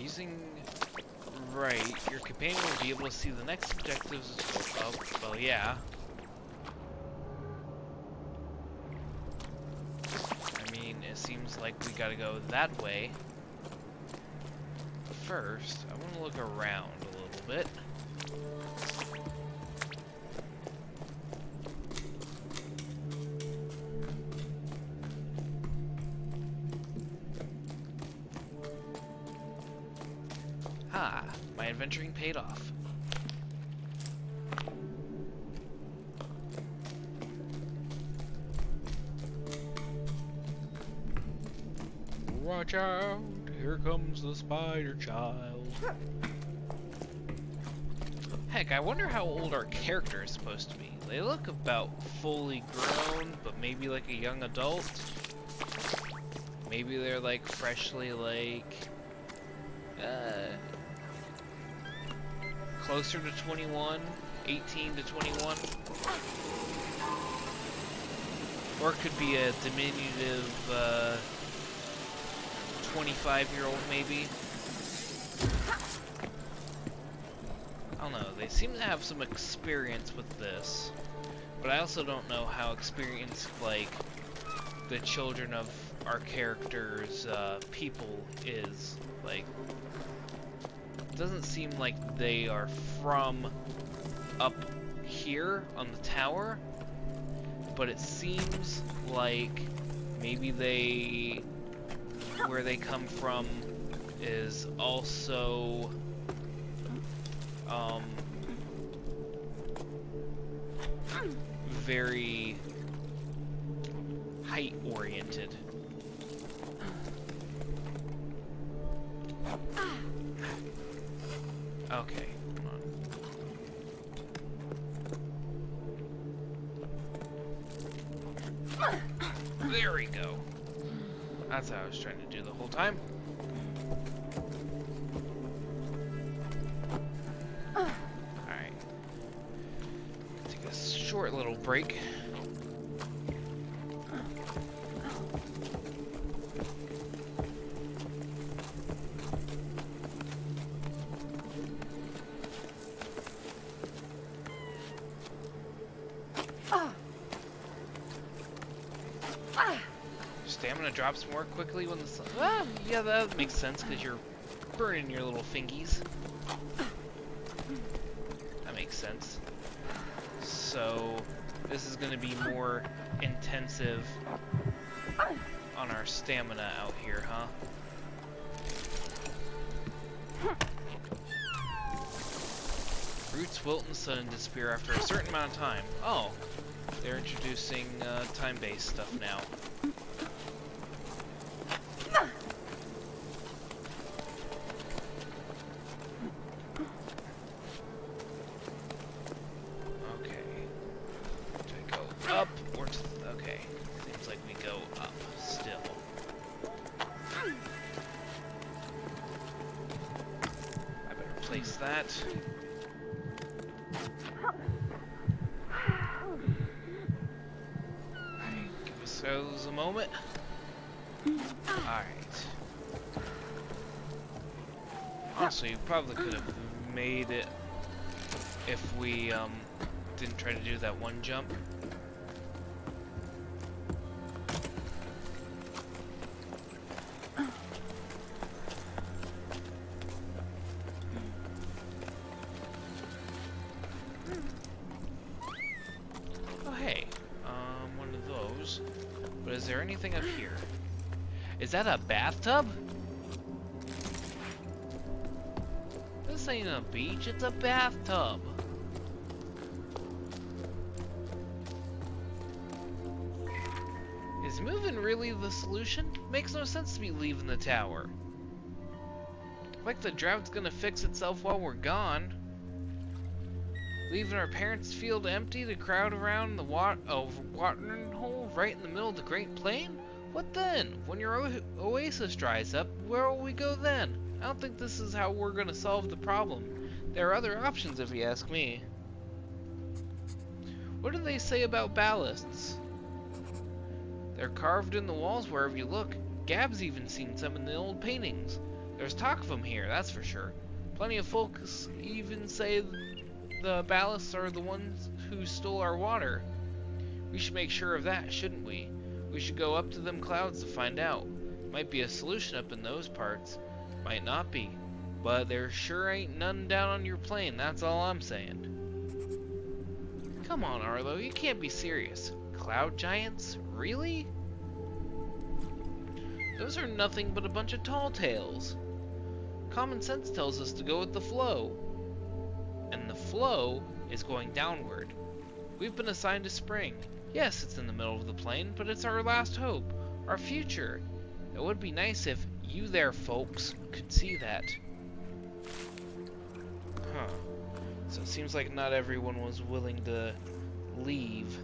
using right, your companion will be able to see the next objectives. Oh, well, yeah. I mean, it seems like we gotta go that way. But first, I want to look around a little bit. Ah, my adventuring paid off. Watch out, here comes the spider child. Heck, I wonder how old our character is supposed to be. They look about fully grown, but maybe like a young adult. Maybe they're like freshly closer to 21, 18 to 21. Or it could be a diminutive 25-year-old maybe. I don't know, they seem to have some experience with this. But I also don't know how experienced like the children of our characters' people is. Like, it doesn't seem like they are from up here on the tower, but it seems like maybe where they come from is also very height oriented. Okay, come on. There we go. That's how I was trying to do the whole time. Alright. Take a short little break. Stamina drops more quickly when the sun... Ah, yeah, that makes sense, because you're burning your little fingies. That makes sense. So, this is going to be more intensive on our stamina out here, huh? Roots wilt and sudden disappear after a certain amount of time. Oh, they're introducing time-based stuff now. That. Alright, give ourselves a moment. Alright. Honestly, you probably could have made it if we didn't try to do that one jump. But is there anything up here? Is that a bathtub? This ain't a beach, it's a bathtub. Is moving really the solution? Makes no sense to be leaving the tower. Like the drought's gonna fix itself while we're gone. Leaving our parents' field empty to crowd around the watering hole right in the middle of the Great Plain? What then? When your oasis dries up, where will we go then? I don't think this is how we're gonna solve the problem. There are other options if you ask me. What do they say about ballasts? They're carved in the walls wherever you look. Gab's even seen some in the old paintings. There's talk of them here, that's for sure. Plenty of folks even say the ballasts are the ones who stole our water. We should make sure of that, shouldn't we? We should go up to them clouds to find out. Might be a solution up in those parts. Might not be. But there sure ain't none down on your plane, that's all I'm saying. Come on, Arlo, you can't be serious. Cloud giants? Really? Those are nothing but a bunch of tall tales. Common sense tells us to go with the flow. And the flow is going downward. We've been assigned to spring. Yes, it's in the middle of the plane, but it's our last hope. Our future. It would be nice if you there, folks, could see that. Huh. So it seems like not everyone was willing to leave.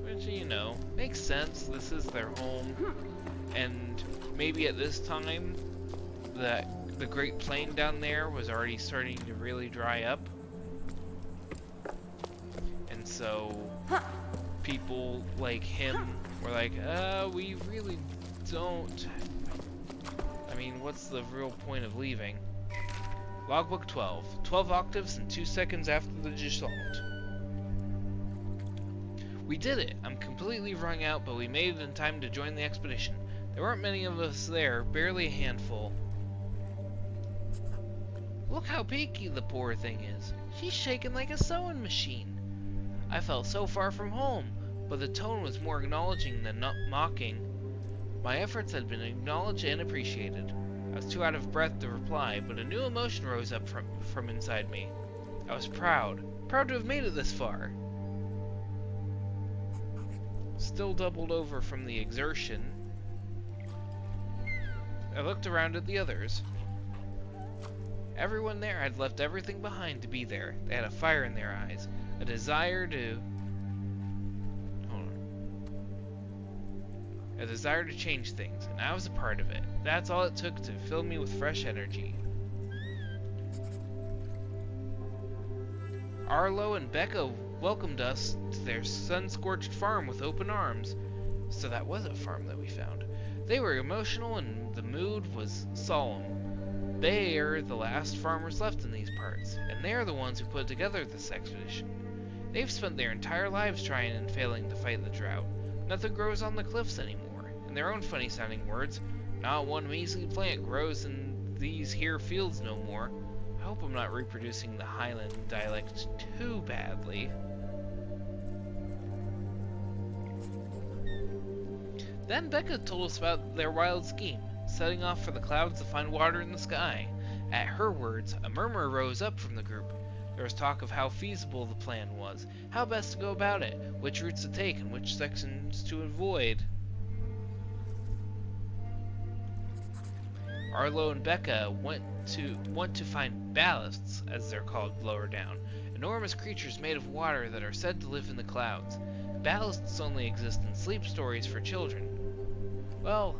Which, you know, makes sense. This is their home. And maybe at this time, the Great Plain down there was already starting to really dry up. And so people like him were like, we really don't. I mean, what's the real point of leaving? Logbook 12. 12 octaves and 2 seconds after the Jusant. We did it! I'm completely wrung out, but we made it in time to join the expedition. There weren't many of us there, barely a handful. Look how peaky the poor thing is. She's shaking like a sewing machine. I felt so far from home, but the tone was more acknowledging than not mocking. My efforts had been acknowledged and appreciated. I was too out of breath to reply, but a new emotion rose up from inside me. I was proud to have made it this far. Still doubled over from the exertion, I looked around at the others. Everyone there had left everything behind to be there. They had a fire in their eyes, a desire to... a desire to change things, and I was a part of it. That's all it took to fill me with fresh energy. Arlo and Becca welcomed us to their sun-scorched farm with open arms. So that was a farm that we found. They were emotional and the mood was solemn. They are the last farmers left in these parts, and they are the ones who put together this expedition. They've spent their entire lives trying and failing to fight the drought. Nothing grows on the cliffs anymore. In their own funny-sounding words, not one measly plant grows in these here fields no more. I hope I'm not reproducing the Highland dialect too badly. Then Becca told us about their wild scheme, setting off for the clouds to find water in the sky. At her words, a murmur rose up from the group. There was talk of how feasible the plan was, how best to go about it, which routes to take and which sections to avoid. Arlo and Becca want to find ballasts, as they're called lower down, enormous creatures made of water that are said to live in the clouds. Ballasts only exist in sleep stories for children. Well,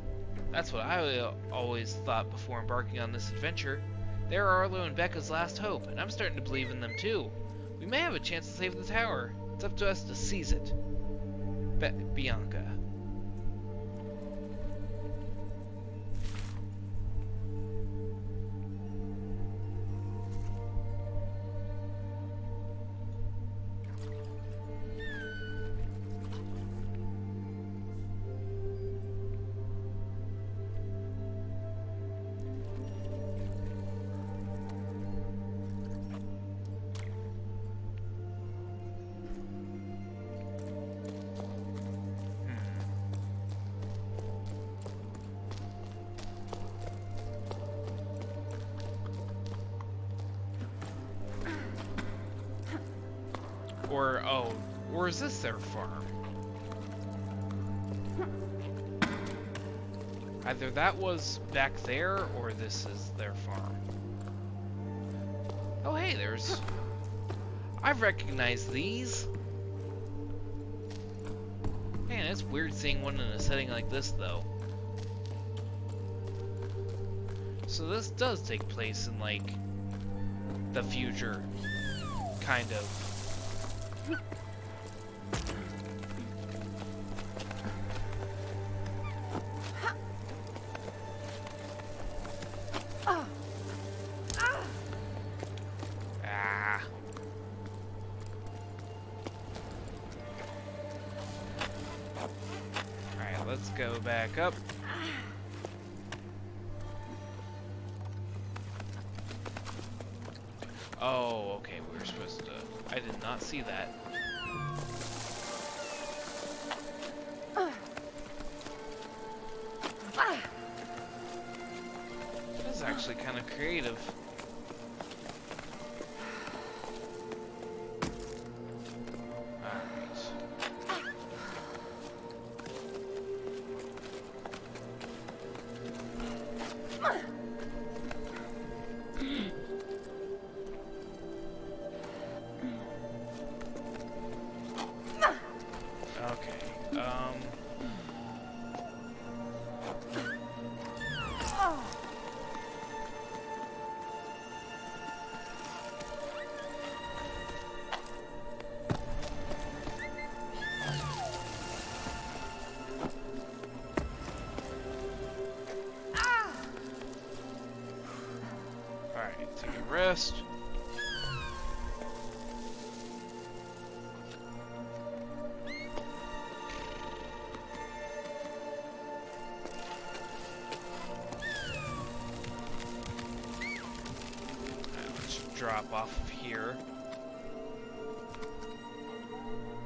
that's what I always thought before embarking on this adventure. They're Arlo and Becca's last hope, and I'm starting to believe in them too. We may have a chance to save the tower. It's up to us to seize it. Bianca. Or is this their farm? Either that was back there, or this is their farm. Oh hey, there's... I've recognized these! Man, it's weird seeing one in a setting like this, though. So this does take place in, like, the future, kind of. Ah. Alright, let's go back up. Oh, okay, we were supposed to... I did not see that. This is actually kind of creative. Alright, take a rest. Let's drop off of here.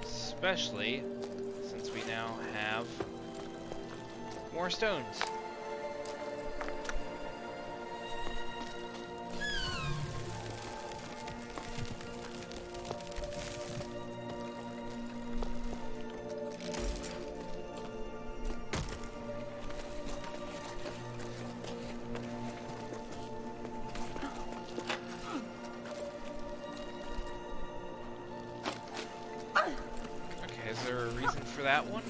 Especially since we now have more stones. Okay, is there a reason for that one?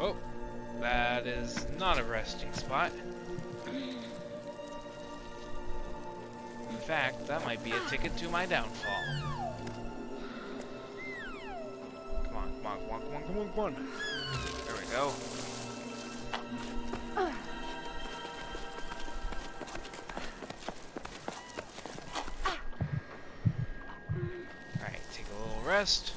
Oh, that is not a resting spot. In fact, that might be a ticket to my downfall. Come on, come on, come on, come on, come on, come on. There we go. Alright, take a little rest.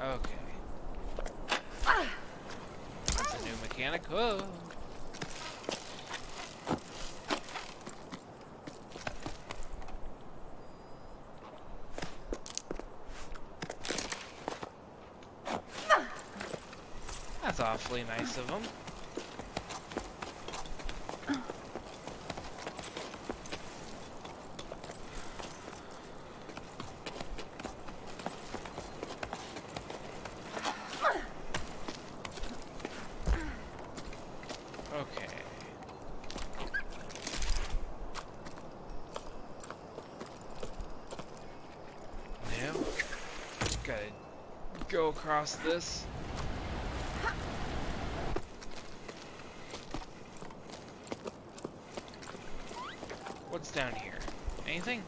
Okay. That's a new mechanic. Whoa. That's awfully nice of him. Okay. Now, gotta go across this. What's down here? Anything?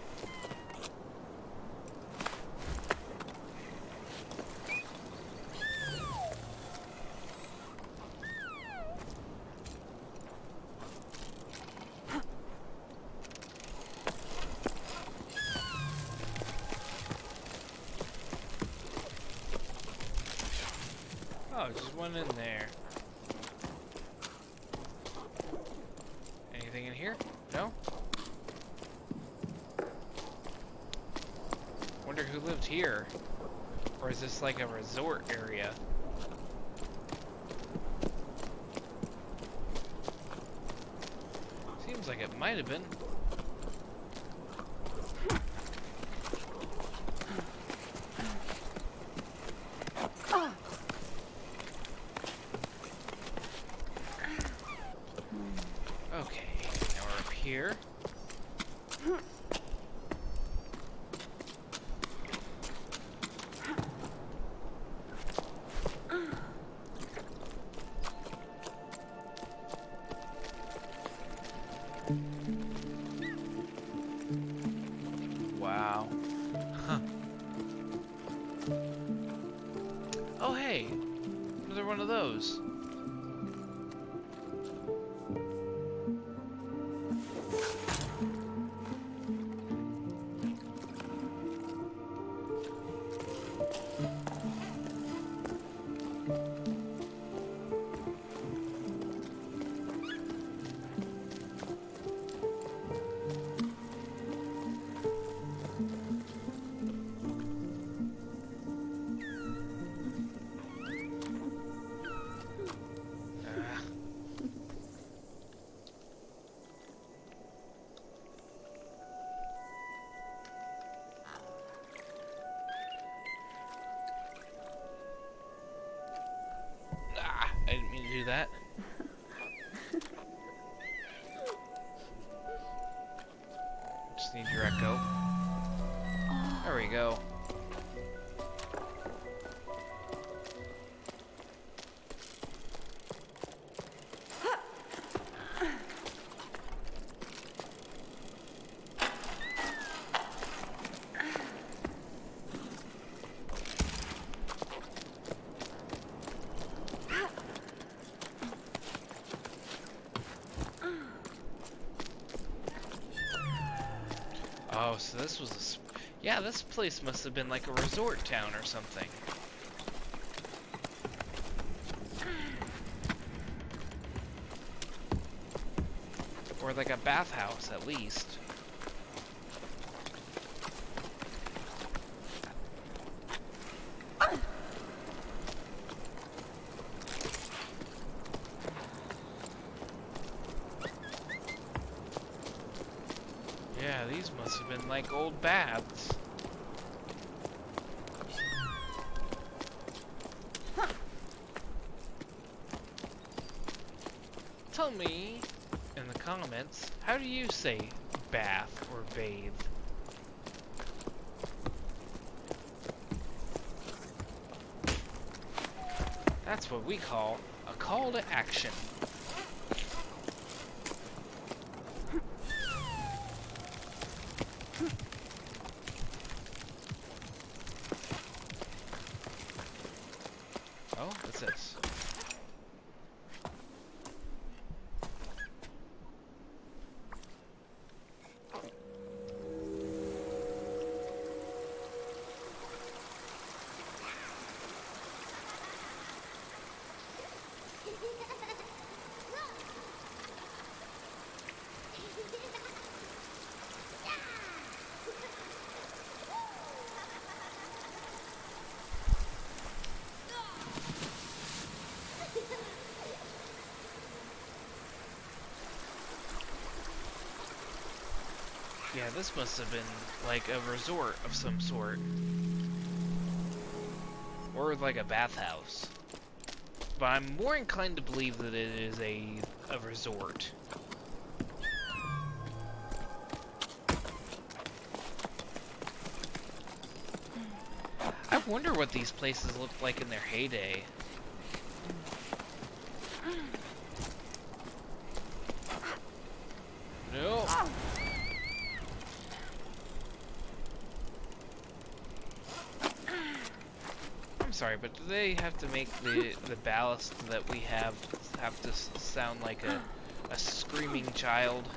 Oh, just one in there. Anything in here? No? Wonder who lived here. Or is this like a resort area? Seems like it might have been. Okay, now we're up here. Wow. Huh. Oh, hey. Another one of those. I didn't mean to do that. Just need your echo. There we go. Oh, so this was yeah, this place must have been like a resort town or something. Or like a bathhouse, at least. Yeah, these must have been like old baths. Tell me in the comments, how do you say bath or bathe? That's what we call a call to action. Oh, what's this? Yeah, this must have been like a resort of some sort. Or like a bathhouse. But I'm more inclined to believe that it is a resort. I wonder what these places looked like in their heyday. No. I'm sorry, but do they have to make the ballast that we have to sound like a screaming child?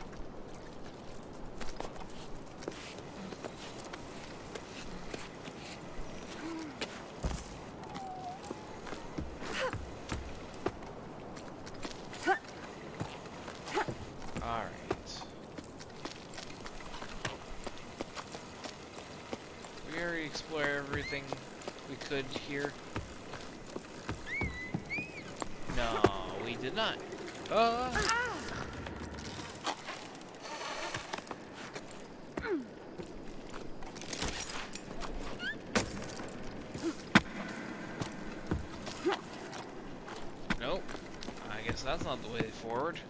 Alright. We already explored everything we could here. No, we did not. Nope. I guess that's not the way forward.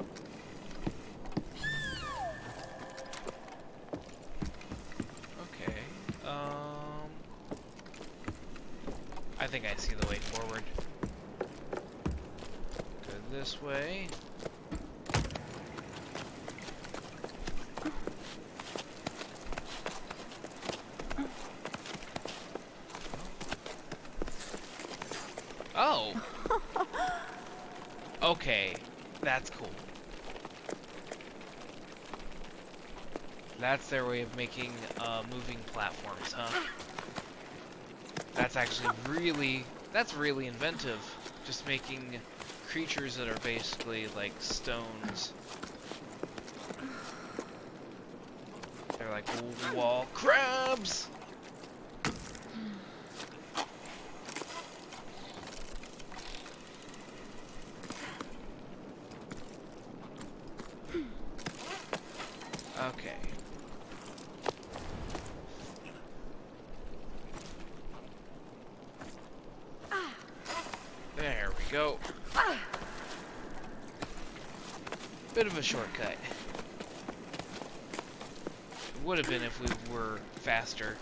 think I see the way forward. Go this way. Oh! Okay, that's cool. That's their way of making moving platforms, huh? That's actually that's really inventive. Just making creatures that are basically like stones. They're like wall crabs! Okay. There we go. Bit of a shortcut. It would have been if we were faster.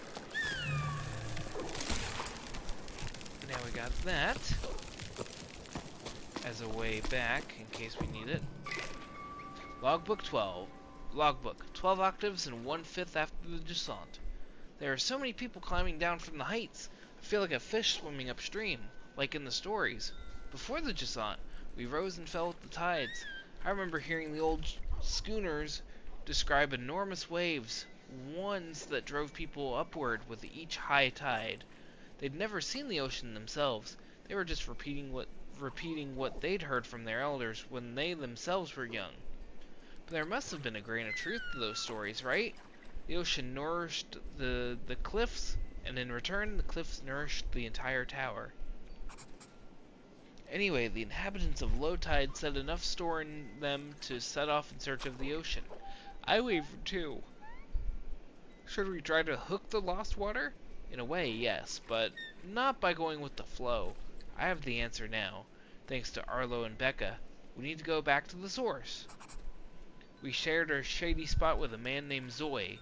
Now we got that as a way back in case we need it. Logbook 12. Logbook. 12 octaves and 1/5 after the Jusant. There are so many people climbing down from the heights. I feel like a fish swimming upstream, like in the stories. Before the Jusant, we rose and fell with the tides. I remember hearing the old schooners describe enormous waves, ones that drove people upward with each high tide. They'd never seen the ocean themselves. They were just repeating what they'd heard from their elders when they themselves were young. But there must have been a grain of truth to those stories, right? The ocean nourished the cliffs, and in return, the cliffs nourished the entire tower. Anyway, the inhabitants of low tide set enough store in them to set off in search of the ocean. I wavered too. Should we try to hook the lost water? In a way, yes, but not by going with the flow. I have the answer now. Thanks to Arlo and Becca. We need to go back to the source. We shared our shady spot with a man named Zoe.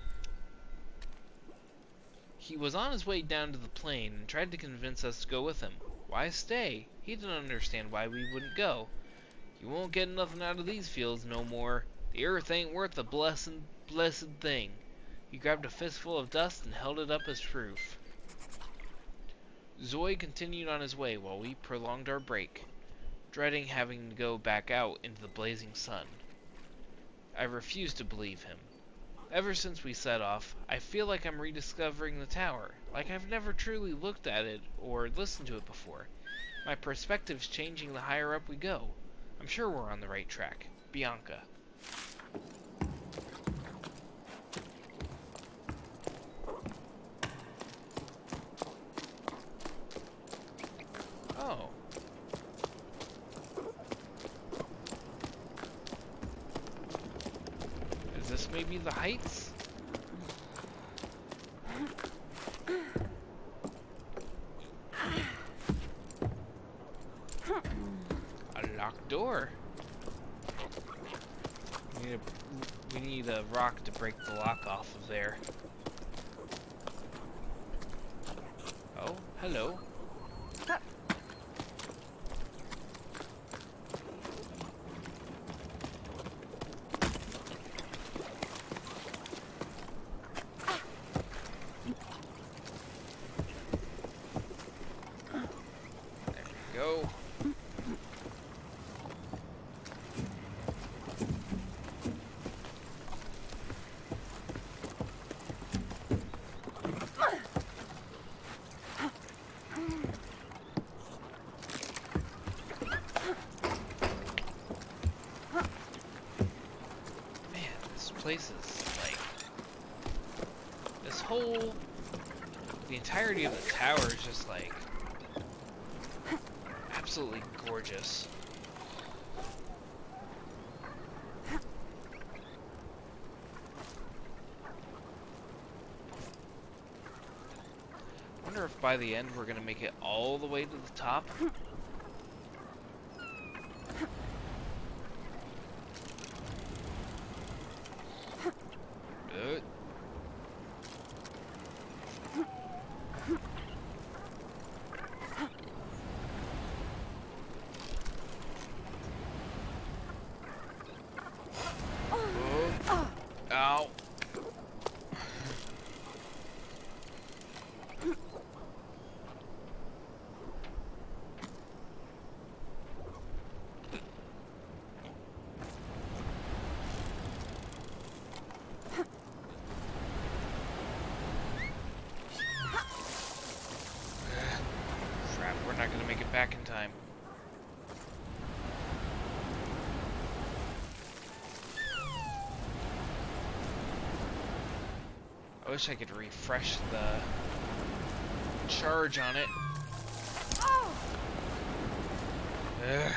He was on his way down to the plain and tried to convince us to go with him. Why stay? He didn't understand why we wouldn't go. You won't get nothing out of these fields no more. The earth ain't worth a blessed thing. He grabbed a fistful of dust and held it up as proof. Zoe continued on his way while we prolonged our break, dreading having to go back out into the blazing sun. I refused to believe him. Ever since we set off, I feel like I'm rediscovering the tower, like I've never truly looked at it or listened to it before. My perspective's changing the higher up we go. I'm sure we're on the right track. Bianca. Oh. Is this maybe the heights? A locked door. We need a rock to break the lock off of there. Oh, hello. Go. Man, this place is like the entirety of the tower is just like absolutely gorgeous. I wonder if by the end we're gonna make it all the way to the top. Good. wish I could refresh the charge on it. Ugh.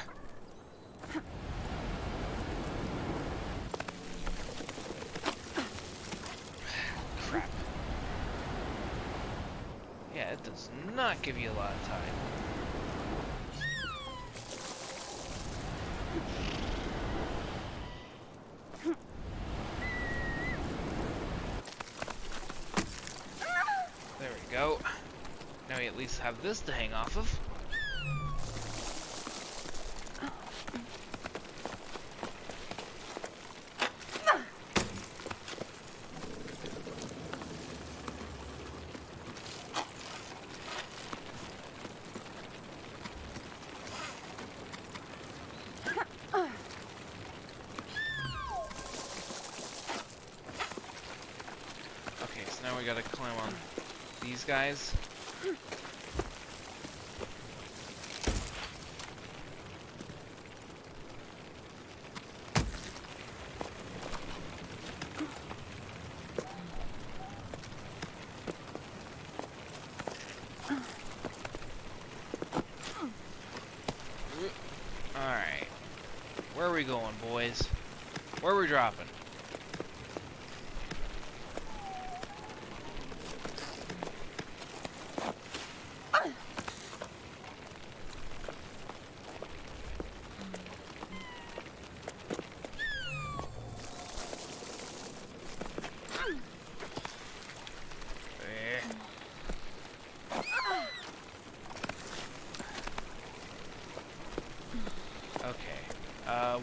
Crap. Yeah, it does not give you a lot of time. There we go. Now we at least have this to hang off of. Okay, so now we gotta climb on these guys. Alright. Where are we going, boys? Where are we dropping?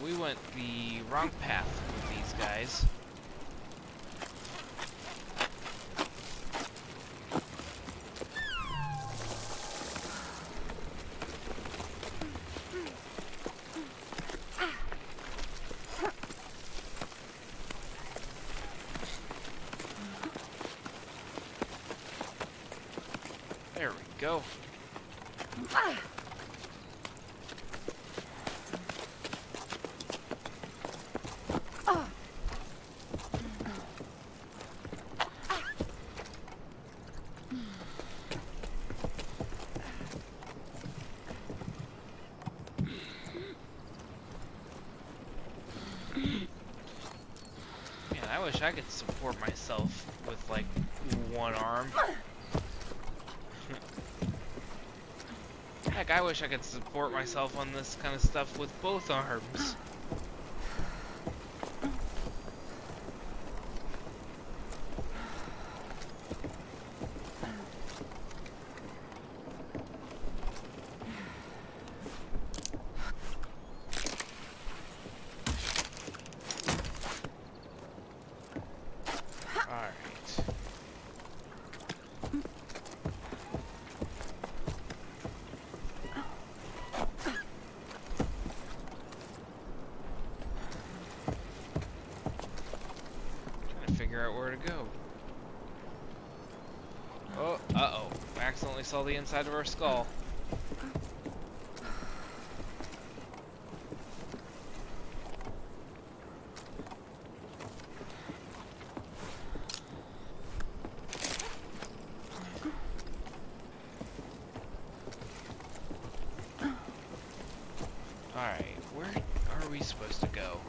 We went the wrong path with these guys. There we go. Man, I wish I could support myself with like one arm. Heck, I wish I could support myself on this kind of stuff with both arms. Figure out where to go. Oh, uh-oh. I accidentally saw the inside of our skull. Alright, where are we supposed to go?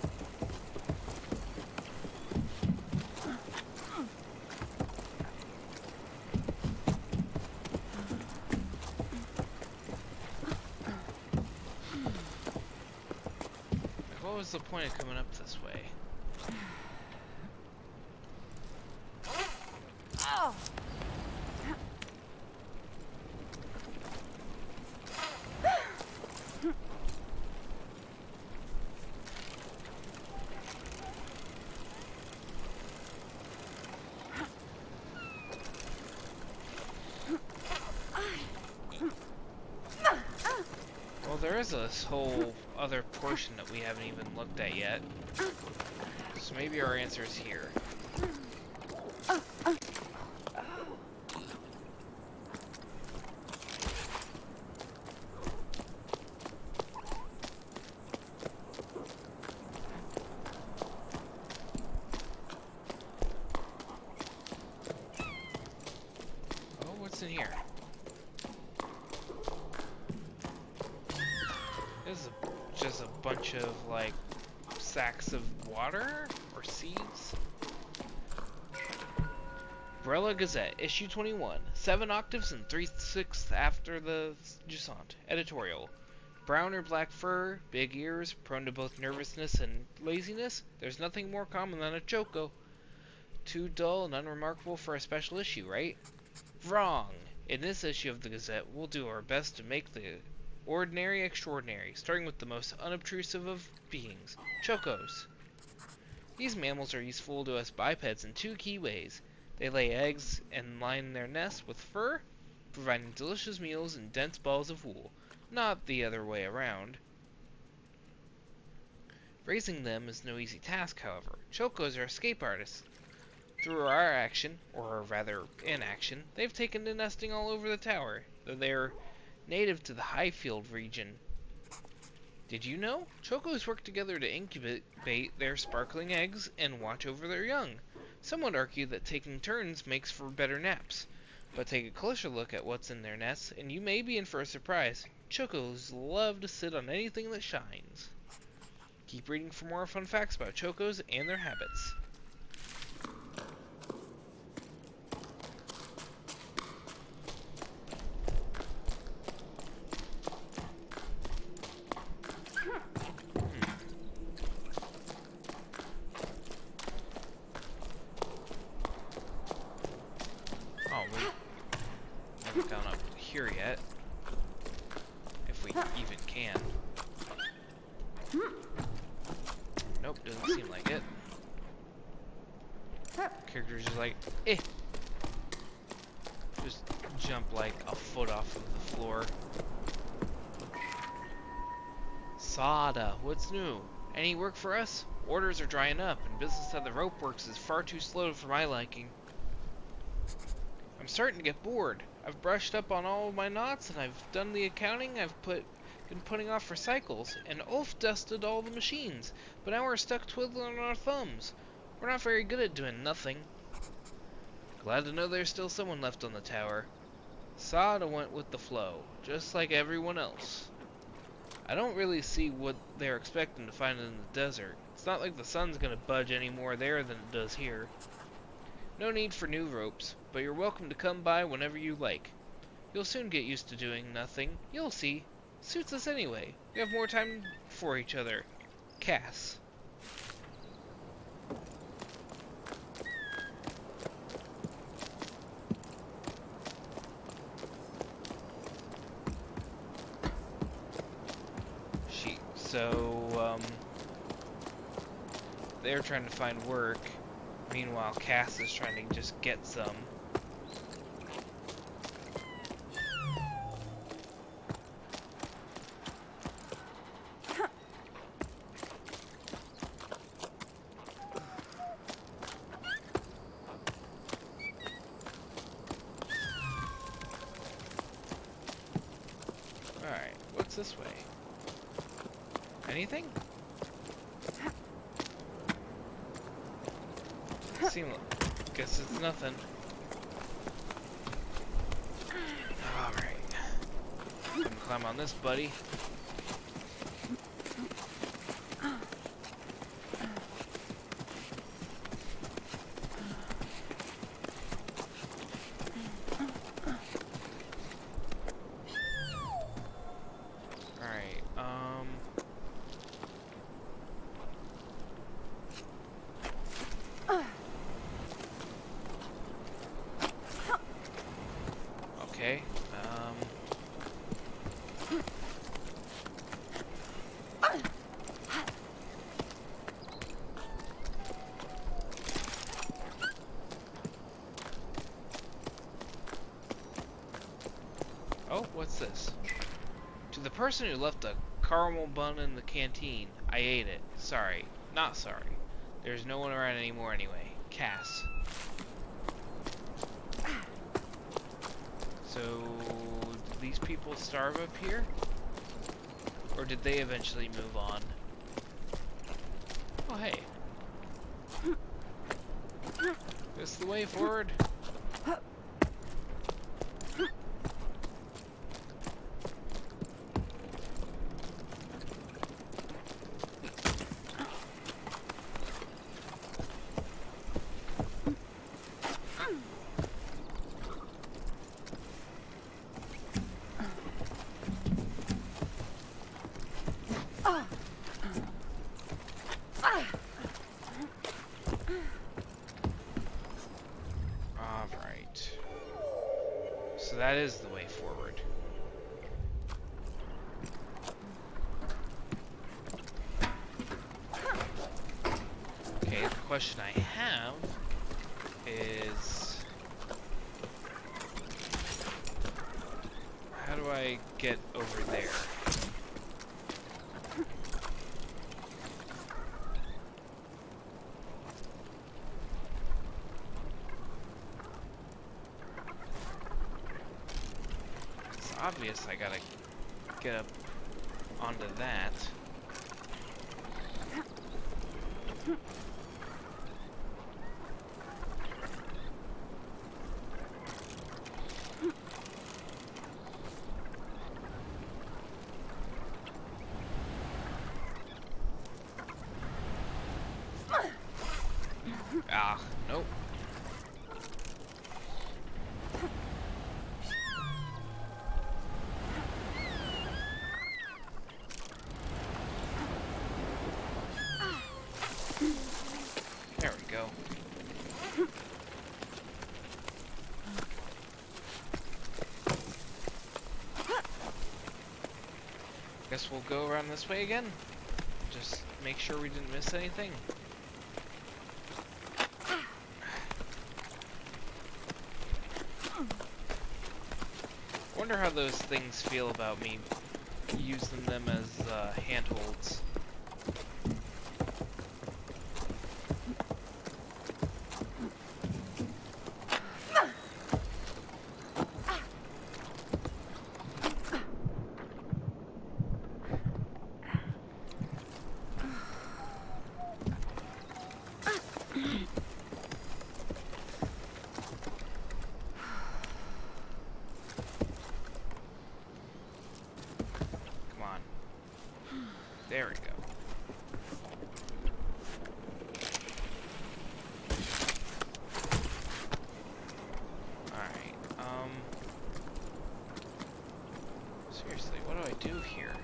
What was the point of coming up this way? Oh. Well, there is this whole other portion that we haven't even looked at yet. So maybe our answer is here. bunch of, like, sacks of water or seeds. Umbrella Gazette, issue 21. 7 octaves and 3/6 after the Jusant. Editorial. Brown or black fur, big ears, prone to both nervousness and laziness. There's nothing more common than a choco. Too dull and unremarkable for a special issue, right? Wrong! In this issue of the Gazette, we'll do our best to make the ordinary extraordinary, starting with the most unobtrusive of beings, chocos. These mammals are useful to us bipeds in 2 key ways. They lay eggs and line their nests with fur, providing delicious meals and dense balls of wool, not the other way around. Raising them is no easy task, however. Chocos are escape artists. Through our action, or rather inaction, they've taken to nesting all over the tower, though they're native to the Highfield region. Did you know? Chocos work together to incubate their sparkling eggs and watch over their young. Some would argue that taking turns makes for better naps. But take a closer look at what's in their nests, and you may be in for a surprise. Chocos love to sit on anything that shines. Keep reading for more fun facts about chocos and their habits. Gone up here yet, if we even can. Nope, doesn't seem like it. Character's just like, eh. Just jump like a foot off of the floor. Sada, what's new? Any work for us? Orders are drying up, and business at the rope works is far too slow for my liking. I'm starting to get bored. I've brushed up on all of my knots, and I've done the accounting I've been putting off for cycles, and Ulf dusted all the machines, but now we're stuck twiddling our thumbs. We're not very good at doing nothing. Glad to know there's still someone left on the tower. Sada went with the flow, just like everyone else. I don't really see what they're expecting to find in the desert. It's not like the sun's gonna budge any more there than it does here. No need for new ropes, but you're welcome to come by whenever you like. You'll soon get used to doing nothing. You'll see. Suits us anyway. We have more time for each other. Cass. So, they're trying to find work. Meanwhile, Cass is trying to just get some. Alright, what's this way? Anything? Guess it's nothing. Alright. Gonna climb on this, buddy. Okay, oh, what's this? To the person who left a caramel bun in the canteen, I ate it. Sorry. Not sorry. There's no one around anymore anyway. Cass. So, did these people starve up here? Or did they eventually move on? Oh, hey. This is the way forward. That is the way forward. Okay, the question I have is, how do I get over there? It's obvious I gotta get up onto that. Ah, nope. There we go. Guess we'll go around this way again. Just make sure we didn't miss anything. Wonder how those things feel about me using them as handholds. There we go. Alright, seriously, what do I do here?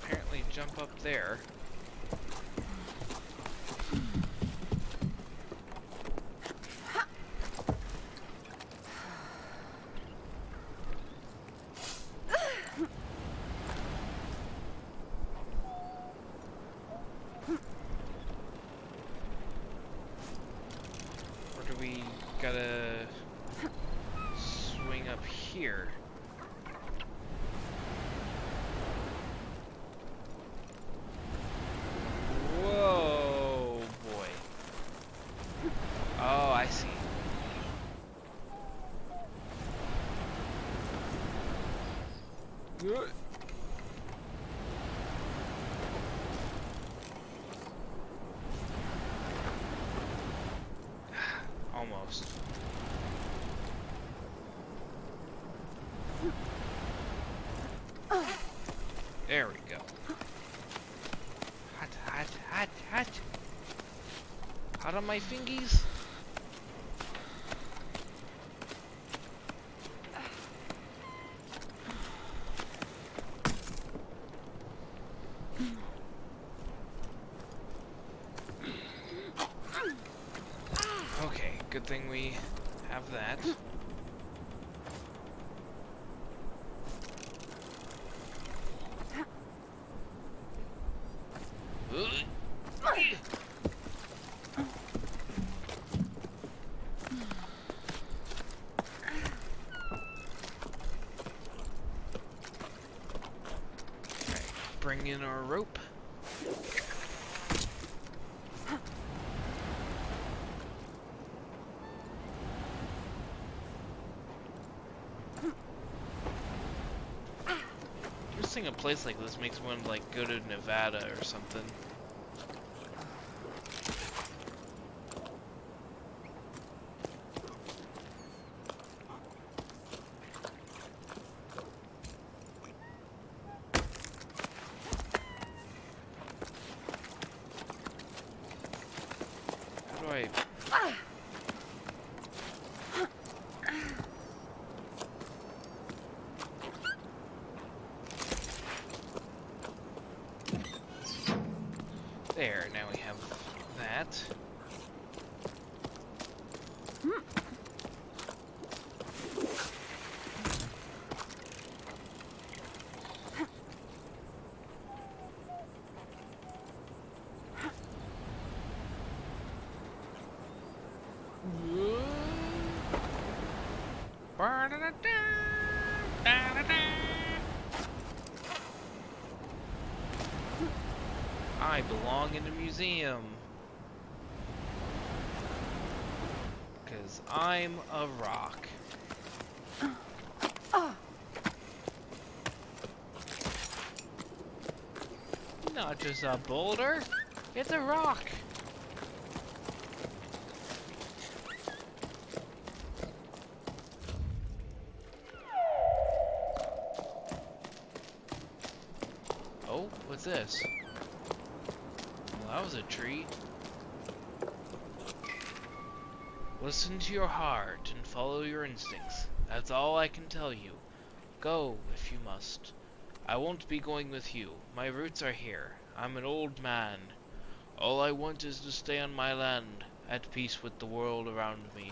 Apparently jump up there. We gotta swing up here. Whoa, boy. Oh, I see. Good. Almost. There we go. Hot, hot, hot, hot. Hot on my fingies. Okay, good thing we have that. Bring in our rope. Just think a place like this makes one like go to Nevada or something. How do I... I belong in a museum. 'Cause I'm a rock. Not just a boulder, it's a rock. Oh, what's this? Well, that was a treat. Listen to your heart and follow your instincts. That's all I can tell you. Go, if you must. I won't be going with you. My roots are here. I'm an old man. All I want is to stay on my land, at peace with the world around me.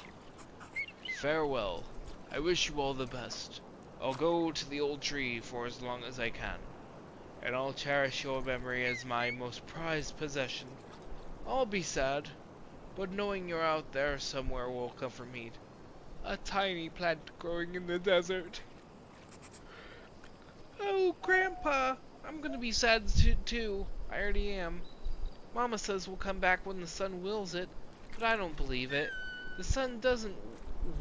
Farewell. I wish you all the best. I'll go to the old tree for as long as I can, and I'll cherish your memory as my most prized possession. I'll be sad, but knowing you're out there somewhere will comfort me. A tiny plant growing in the desert. Oh, Grandpa, I'm gonna be sad too. I already am. Mama says we'll come back when the sun wills it, but I don't believe it. The sun doesn't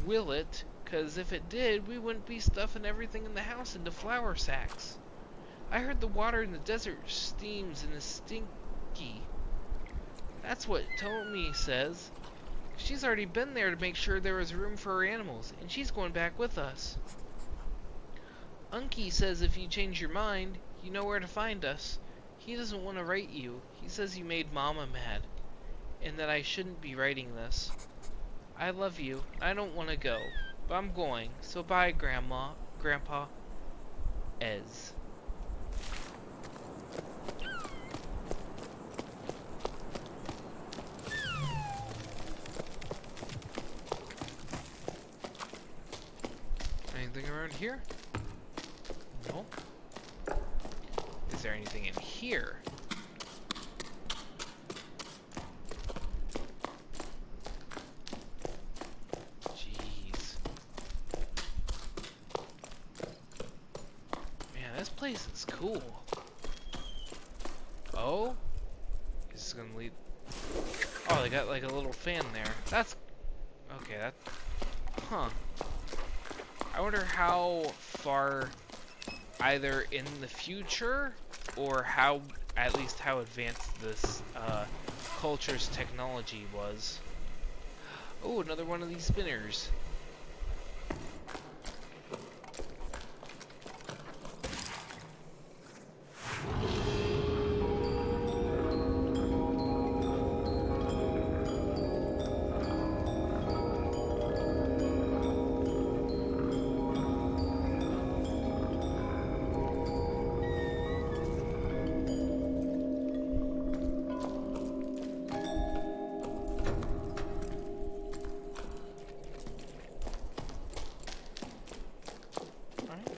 will it, 'cause if it did, we wouldn't be stuffing everything in the house into flour sacks. I heard the water in the desert steams and is stinky. That's what Tommy says. She's already been there to make sure there was room for her animals, and she's going back with us. Unky says if you change your mind, you know where to find us. He doesn't want to write you. He says you made Mama mad, and that I shouldn't be writing this. I love you. I don't want to go, but I'm going. So bye, Grandpa. Ez. Anything around here? No. Is there anything in here? Jeez. Man, this place is cool. Oh? This is gonna lead... Oh, they got like a little fan there. That's... Okay, that... Huh. I wonder how far, either in the future, or how, at least how advanced this culture's technology was. Oh, another one of these spinners.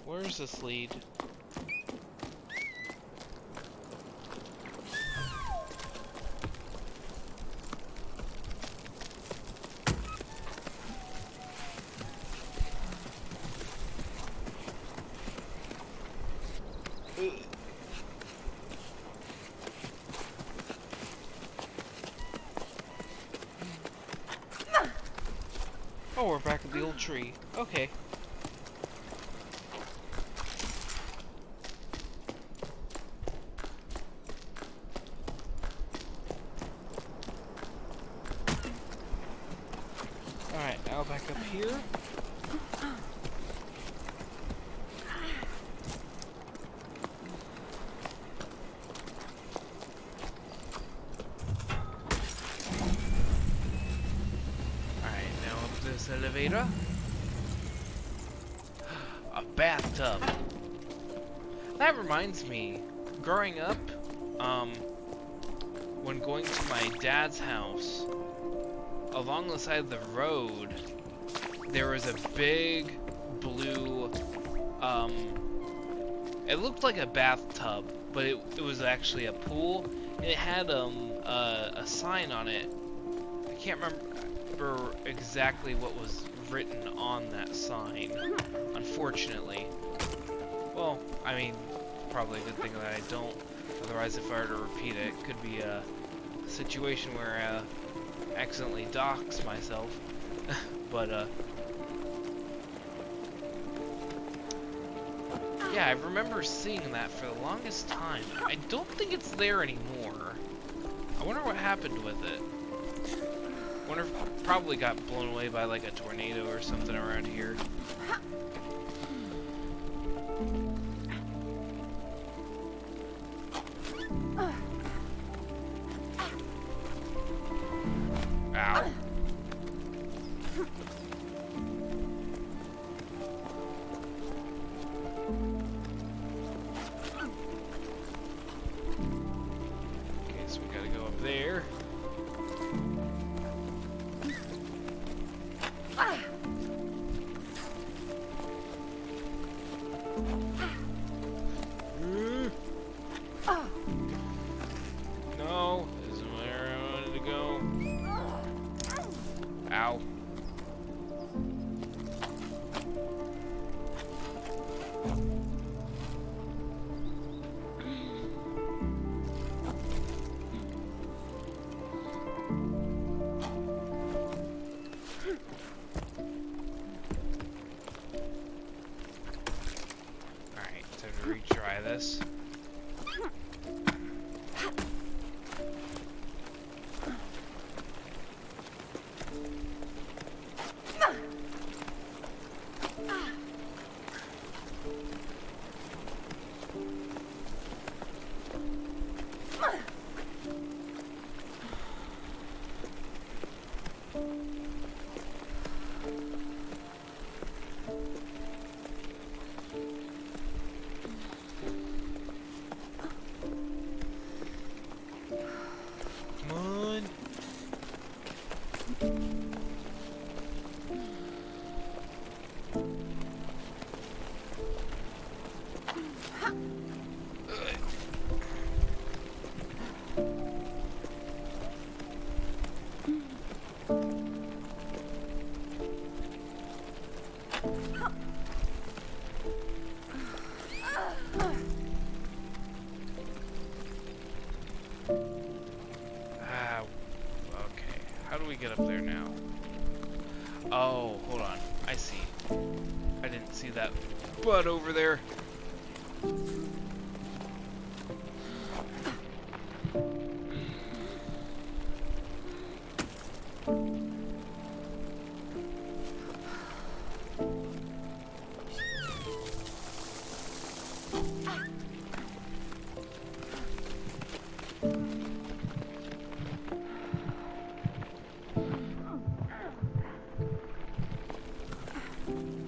Where's this lead? Oh, we're back at the old tree. Okay. Alright, now back up here. Alright, now up this elevator. A bathtub. That reminds me, growing up, when going to my dad's house, along the side of the road, there was a big blue, it looked like a bathtub, but it was actually a pool, and it had, a sign on it. I can't remember exactly what was written on that sign, unfortunately. Well, I mean, probably a good thing that I don't. Otherwise, if I were to repeat it, it could be a situation where I accidentally dox myself. But, yeah, I remember seeing that for the longest time. I don't think it's there anymore. I wonder what happened with it. I wonder if it probably got blown away by like a tornado or something around here. Ow. Okay, so we gotta go up there. No, this isn't where I wanted to go. Ow. Alright, time to retry this. Come on. Okay. How do we get up there now? Oh, hold on. I see. I didn't see that butt over there.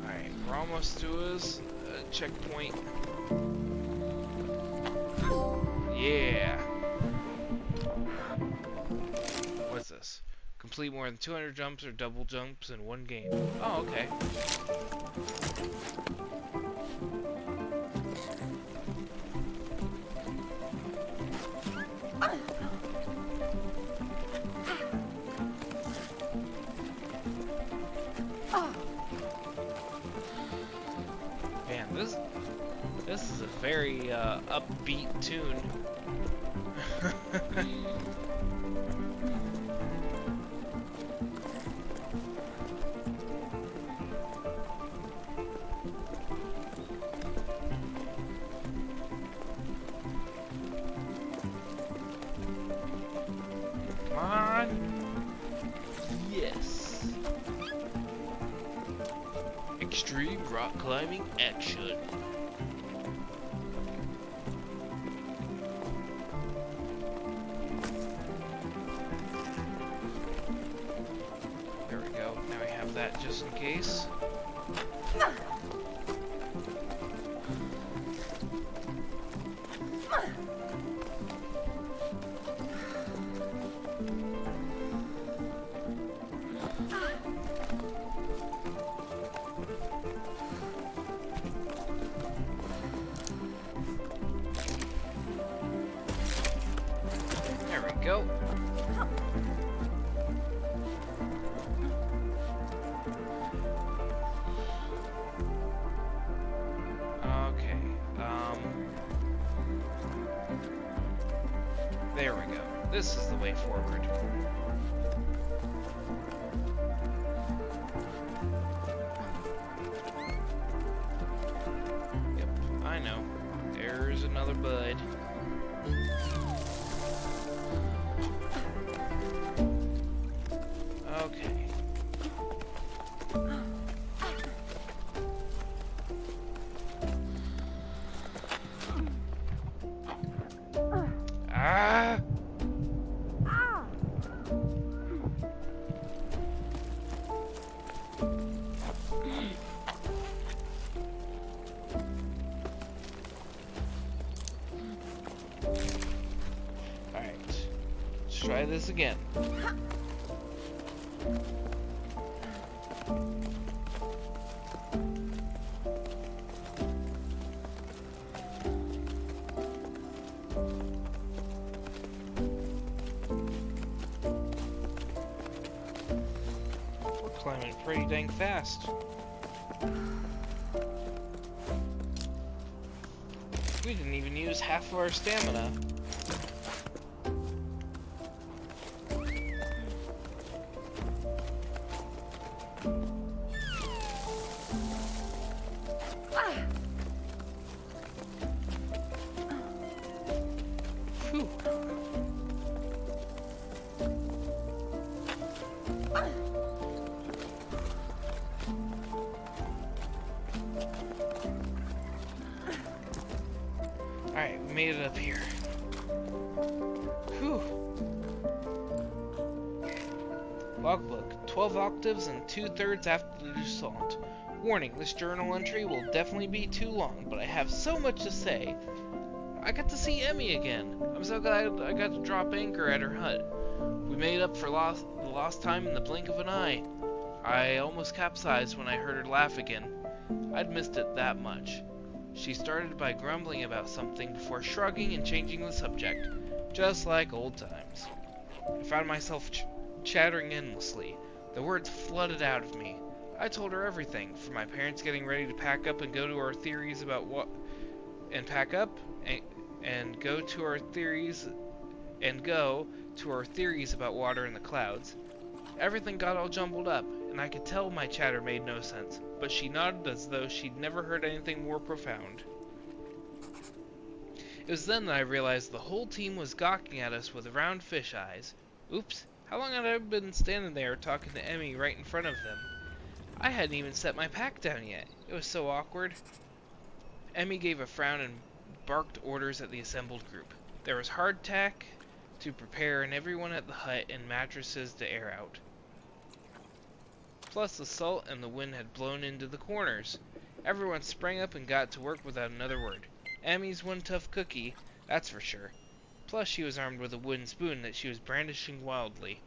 Alright, we're almost to his checkpoint. Yeah. What's this? Complete more than 200 jumps or double jumps in one game. Oh, okay. Man, this is a very upbeat tune. Come on. Yes. Extreme rock climbing action. There we go. Now we have that just in case. Go. There we go. This is the way forward. Yep, I know. There's another bud. Okay. Ah! Alright. Let's try this again. We're climbing pretty dang fast. We didn't even use half of our stamina. Phew. Alright, we made it up here. Whew. Logbook. 12 octaves and 2/3 after the Jusant. Warning, this journal entry will definitely be too long, but I have so much to say. I got to see Emmy again. I'm so glad I got to drop anchor at her hut. We made up for the lost time in the blink of an eye. I almost capsized when I heard her laugh again. I'd missed it that much. She started by grumbling about something before shrugging and changing the subject, just like old times. I found myself chattering endlessly. The words flooded out of me. I told her everything, from my parents getting ready to pack up and go to our theories about what... and pack up and go to our theories about water in the clouds. Everything got all jumbled up, and I could tell my chatter made no sense, but she nodded as though she'd never heard anything more profound. It was then that I realized the whole team was gawking at us with round fish eyes. Oops, how long had I been standing there talking to Emmy right in front of them? I hadn't even set my pack down yet. It was so awkward. Emmy gave a frown and barked orders at the assembled group. There was hardtack to prepare and everyone at the hut and mattresses to air out. Plus the salt and the wind had blown into the corners. Everyone sprang up and got to work without another word. Emmy's one tough cookie, that's for sure. Plus she was armed with a wooden spoon that she was brandishing wildly.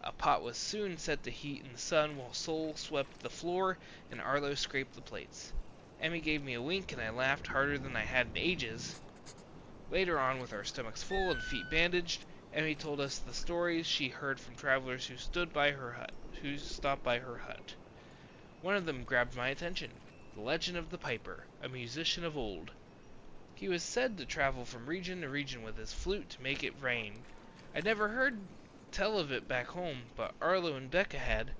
A pot was soon set to heat in the sun while Sol swept the floor and Arlo scraped the plates. Emmy gave me a wink and I laughed harder than I had in ages. Later on, with our stomachs full and feet bandaged, Emmy told us the stories she heard from travelers who stopped by her hut. One of them grabbed my attention. The legend of the Piper, a musician of old. He was said to travel from region to region with his flute to make it rain. I'd never heard tell of it back home, but Arlo and Becca had.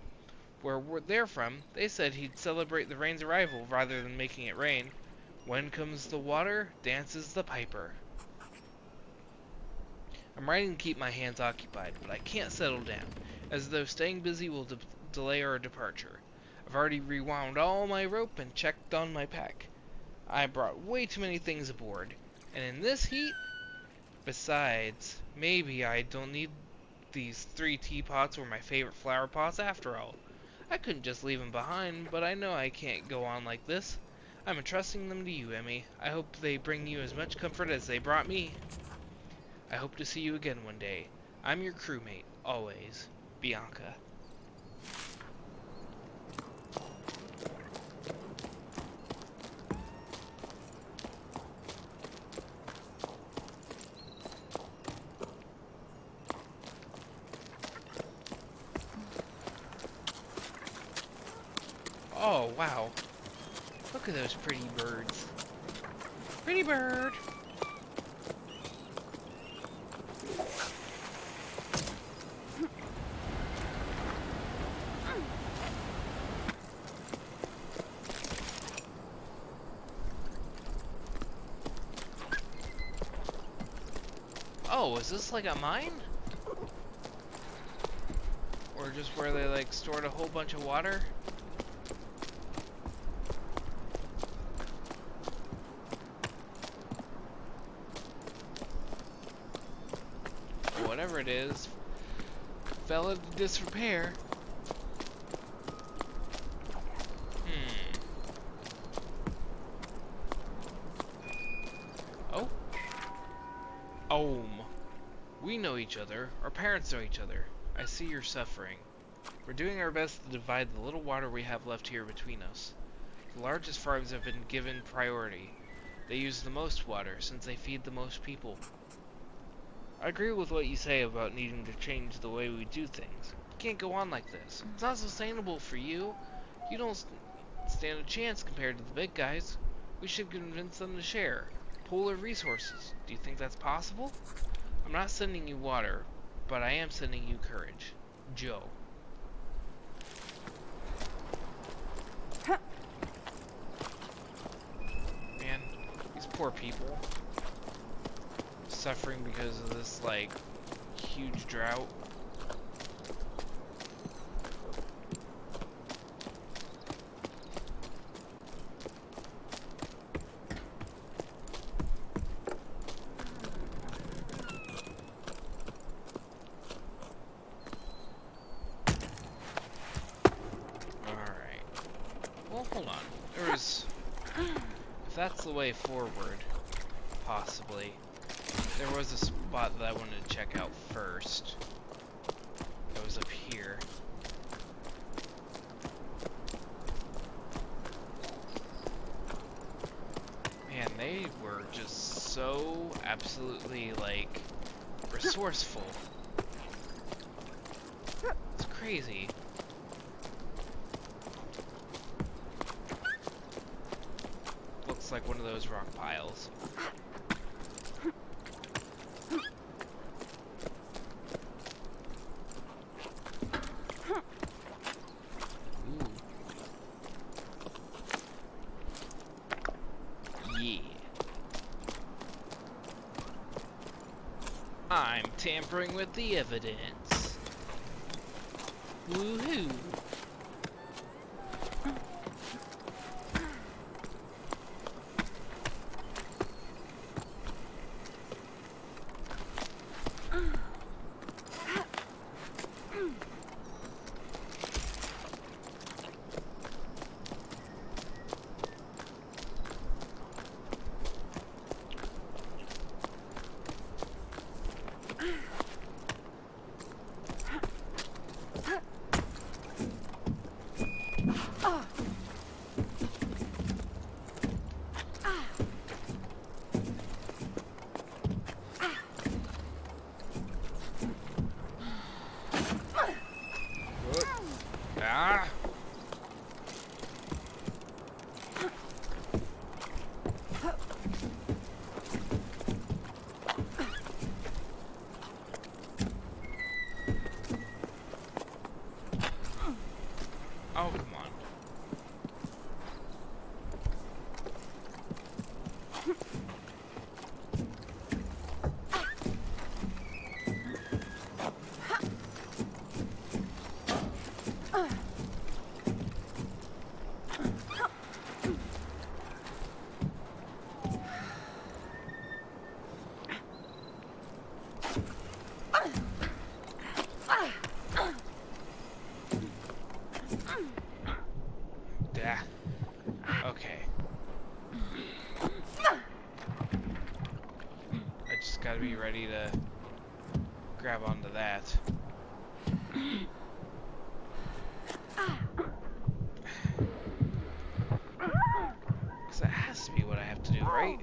Where they're from, they said he'd celebrate the rain's arrival rather than making it rain. When comes the water, dances the piper. I'm writing to keep my hands occupied, but I can't settle down, as though staying busy will delay our departure. I've already rewound all my rope and checked on my pack. I brought way too many things aboard, and in this heat? Besides, maybe I don't need these 3 teapots or my favorite flower pots after all. I couldn't just leave them behind, but I know I can't go on like this. I'm entrusting them to you, Emmy. I hope they bring you as much comfort as they brought me. I hope to see you again one day. I'm your crewmate, always. Bianca. Oh, wow. Look at those pretty birds. Pretty bird! Oh, is this like a mine? Or just where they like stored a whole bunch of water? Whatever it is, fell into disrepair. Oh? We know each other. Our parents know each other. I see you're suffering. We're doing our best to divide the little water we have left here between us. The largest farms have been given priority. They use the most water, since they feed the most people. I agree with what you say about needing to change the way we do things. We can't go on like this. It's not sustainable for you. You don't stand a chance compared to the big guys. We should convince them to share. Pool their resources. Do you think that's possible? I'm not sending you water, but I am sending you courage. Joe. Man, these poor people. Suffering because of this, like, huge drought. Hold on. If that's the way forward, possibly. There was a spot that I wanted to check out first. That was up here. Man, they were just so absolutely, like, resourceful. It's crazy. Looks like one of those rock piles. Ooh. Yeah. I'm tampering with the evidence. Woohoo! Ah! Oh, come on. Yeah. Okay. I just gotta be ready to grab onto that. Because that has to be what I have to do, right?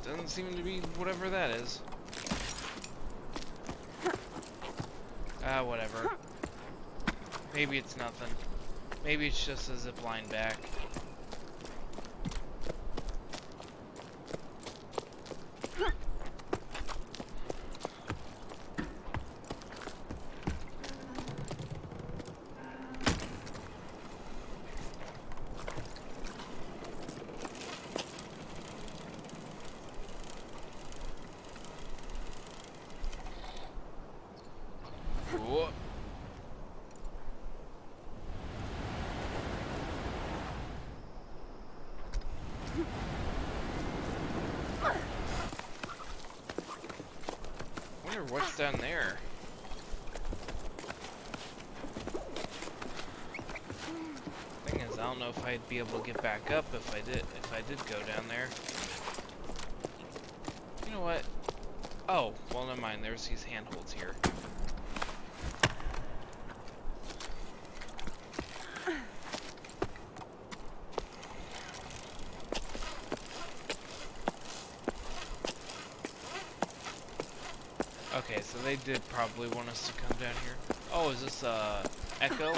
Doesn't seem to be whatever that is. Whatever. Maybe it's nothing. Maybe it's just a zip line back. Whoa. Wonder what's down there. Thing is, I don't know if I'd be able to get back up if I did go down there. You know what? Oh, well, never mind. There's these handholds here. Okay, so they did probably want us to come down here. Oh, is this Echo?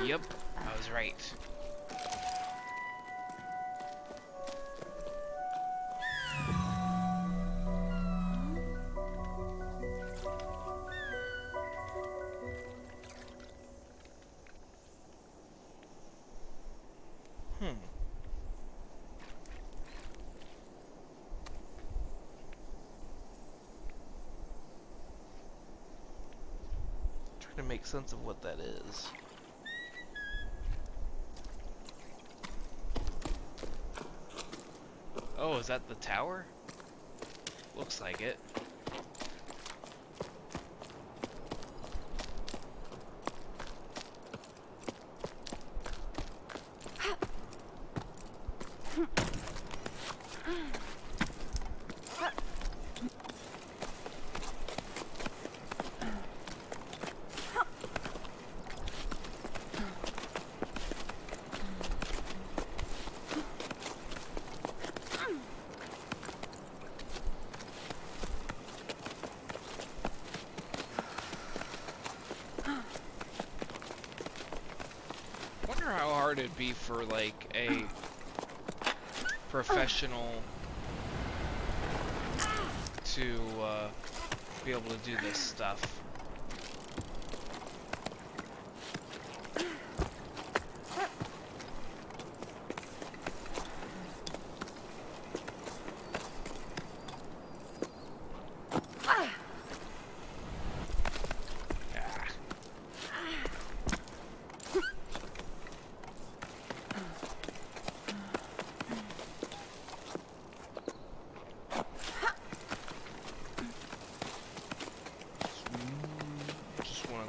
Yep, I was right. Trying to make sense of what that is. Oh, is that the tower? Looks like it. How hard it'd be for like a professional to be able to do this stuff.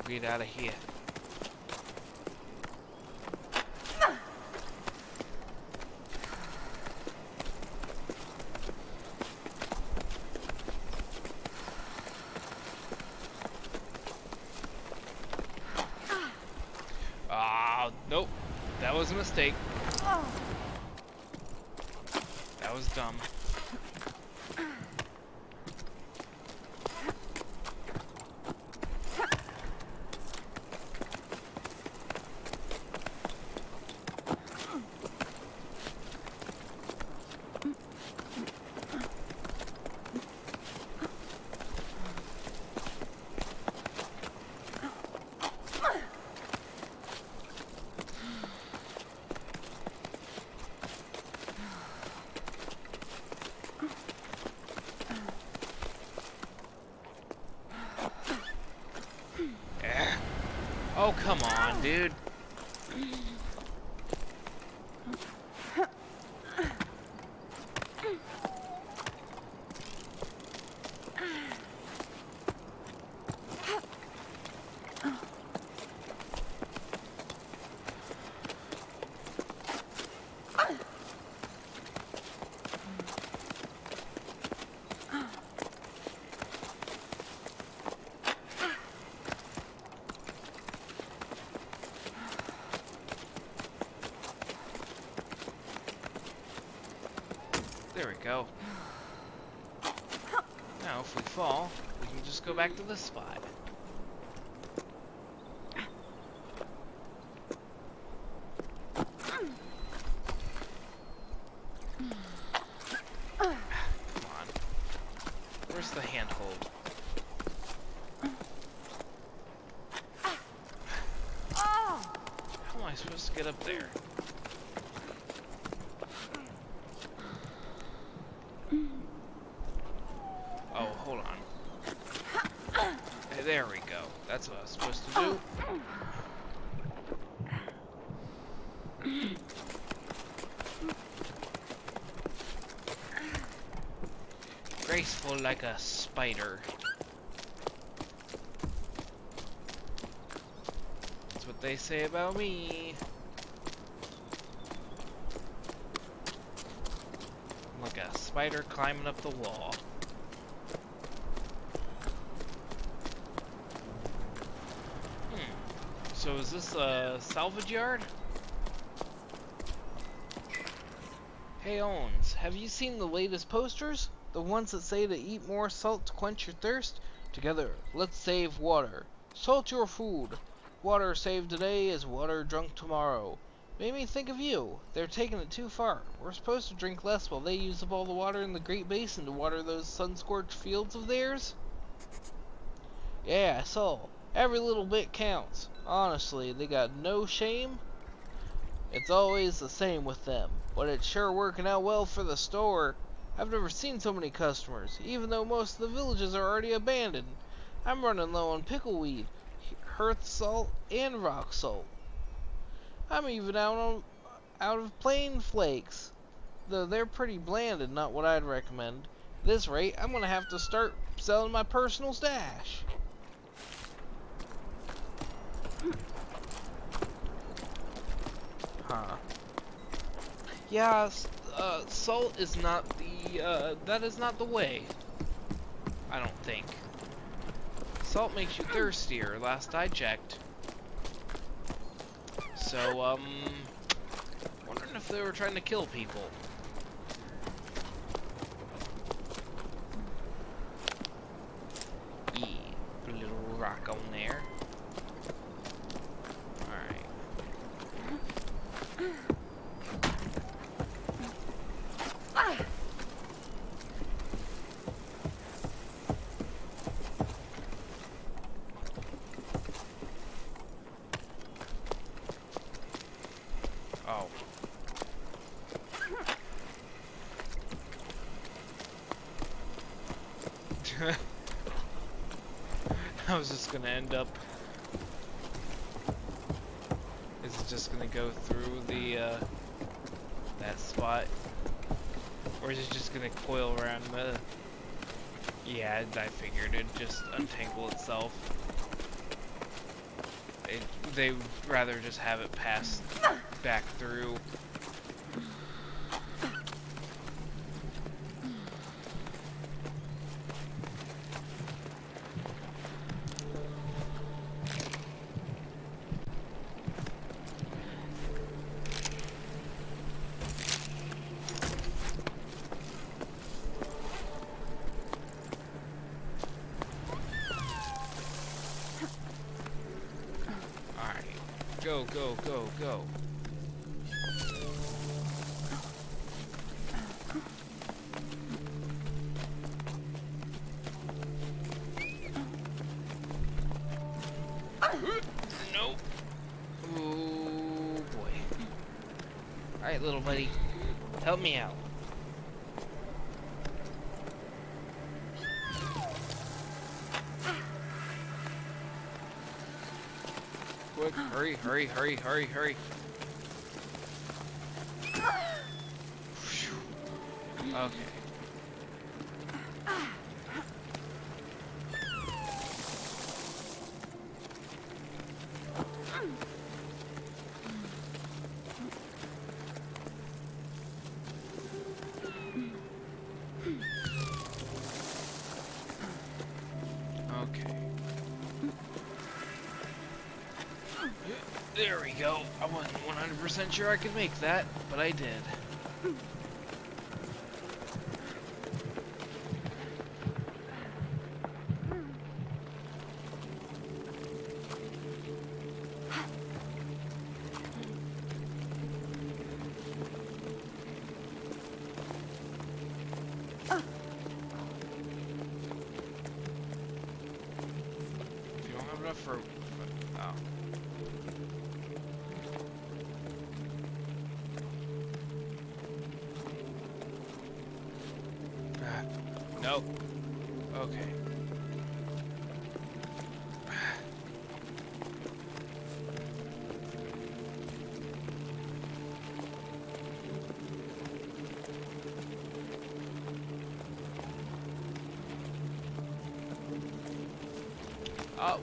Get out of here. Ah, nope. That was a mistake. That was dumb. Oh, come on, dude. There we go. Now, if we fall, we can just go back to this spot. Come on. Where's the handhold? How am I supposed to get up there? Oh, hold on. Hey, there we go. That's what I was supposed to do. Graceful like a spider. That's what they say about me. Like a spider climbing up the wall. So is this a salvage yard? Hey Owens, have you seen the latest posters? The ones that say to eat more salt to quench your thirst? Together, let's save water. Salt your food. Water saved today is water drunk tomorrow. Made me think of you. They're taking it too far. We're supposed to drink less while they use up all the water in the Great Basin to water those sun-scorched fields of theirs. Yeah, I saw. Every little bit counts. Honestly, they got no shame. It's always the same with them, but it's sure working out well for the store. I've never seen so many customers, even though most of the villages are already abandoned. I'm running low on pickleweed, hearth salt, and rock salt. I'm even out of plain flakes, though they're pretty bland and not what I'd recommend. At this rate, I'm gonna have to start selling my personal stash. Huh. Yeah, salt is not the, that is not the way. I don't think. Salt makes you thirstier, last I checked. So, wondering if they were trying to kill people. Yeah, put a little rock on there. Alright. Oh. I was just gonna end up... Is it just gonna go through the, that spot? Or is it just gonna coil around the... Yeah, I figured it'd just untangle itself. They would rather just have it pass back through. Go, go, go, go. Nope. Oh boy. Alright, little buddy. Help me out. Quick, hurry, hurry, hurry, hurry, hurry. Okay. Okay. There we go. I wasn't 100% sure I could make that, but I did. If you don't have enough for... Oh. Nope. Okay.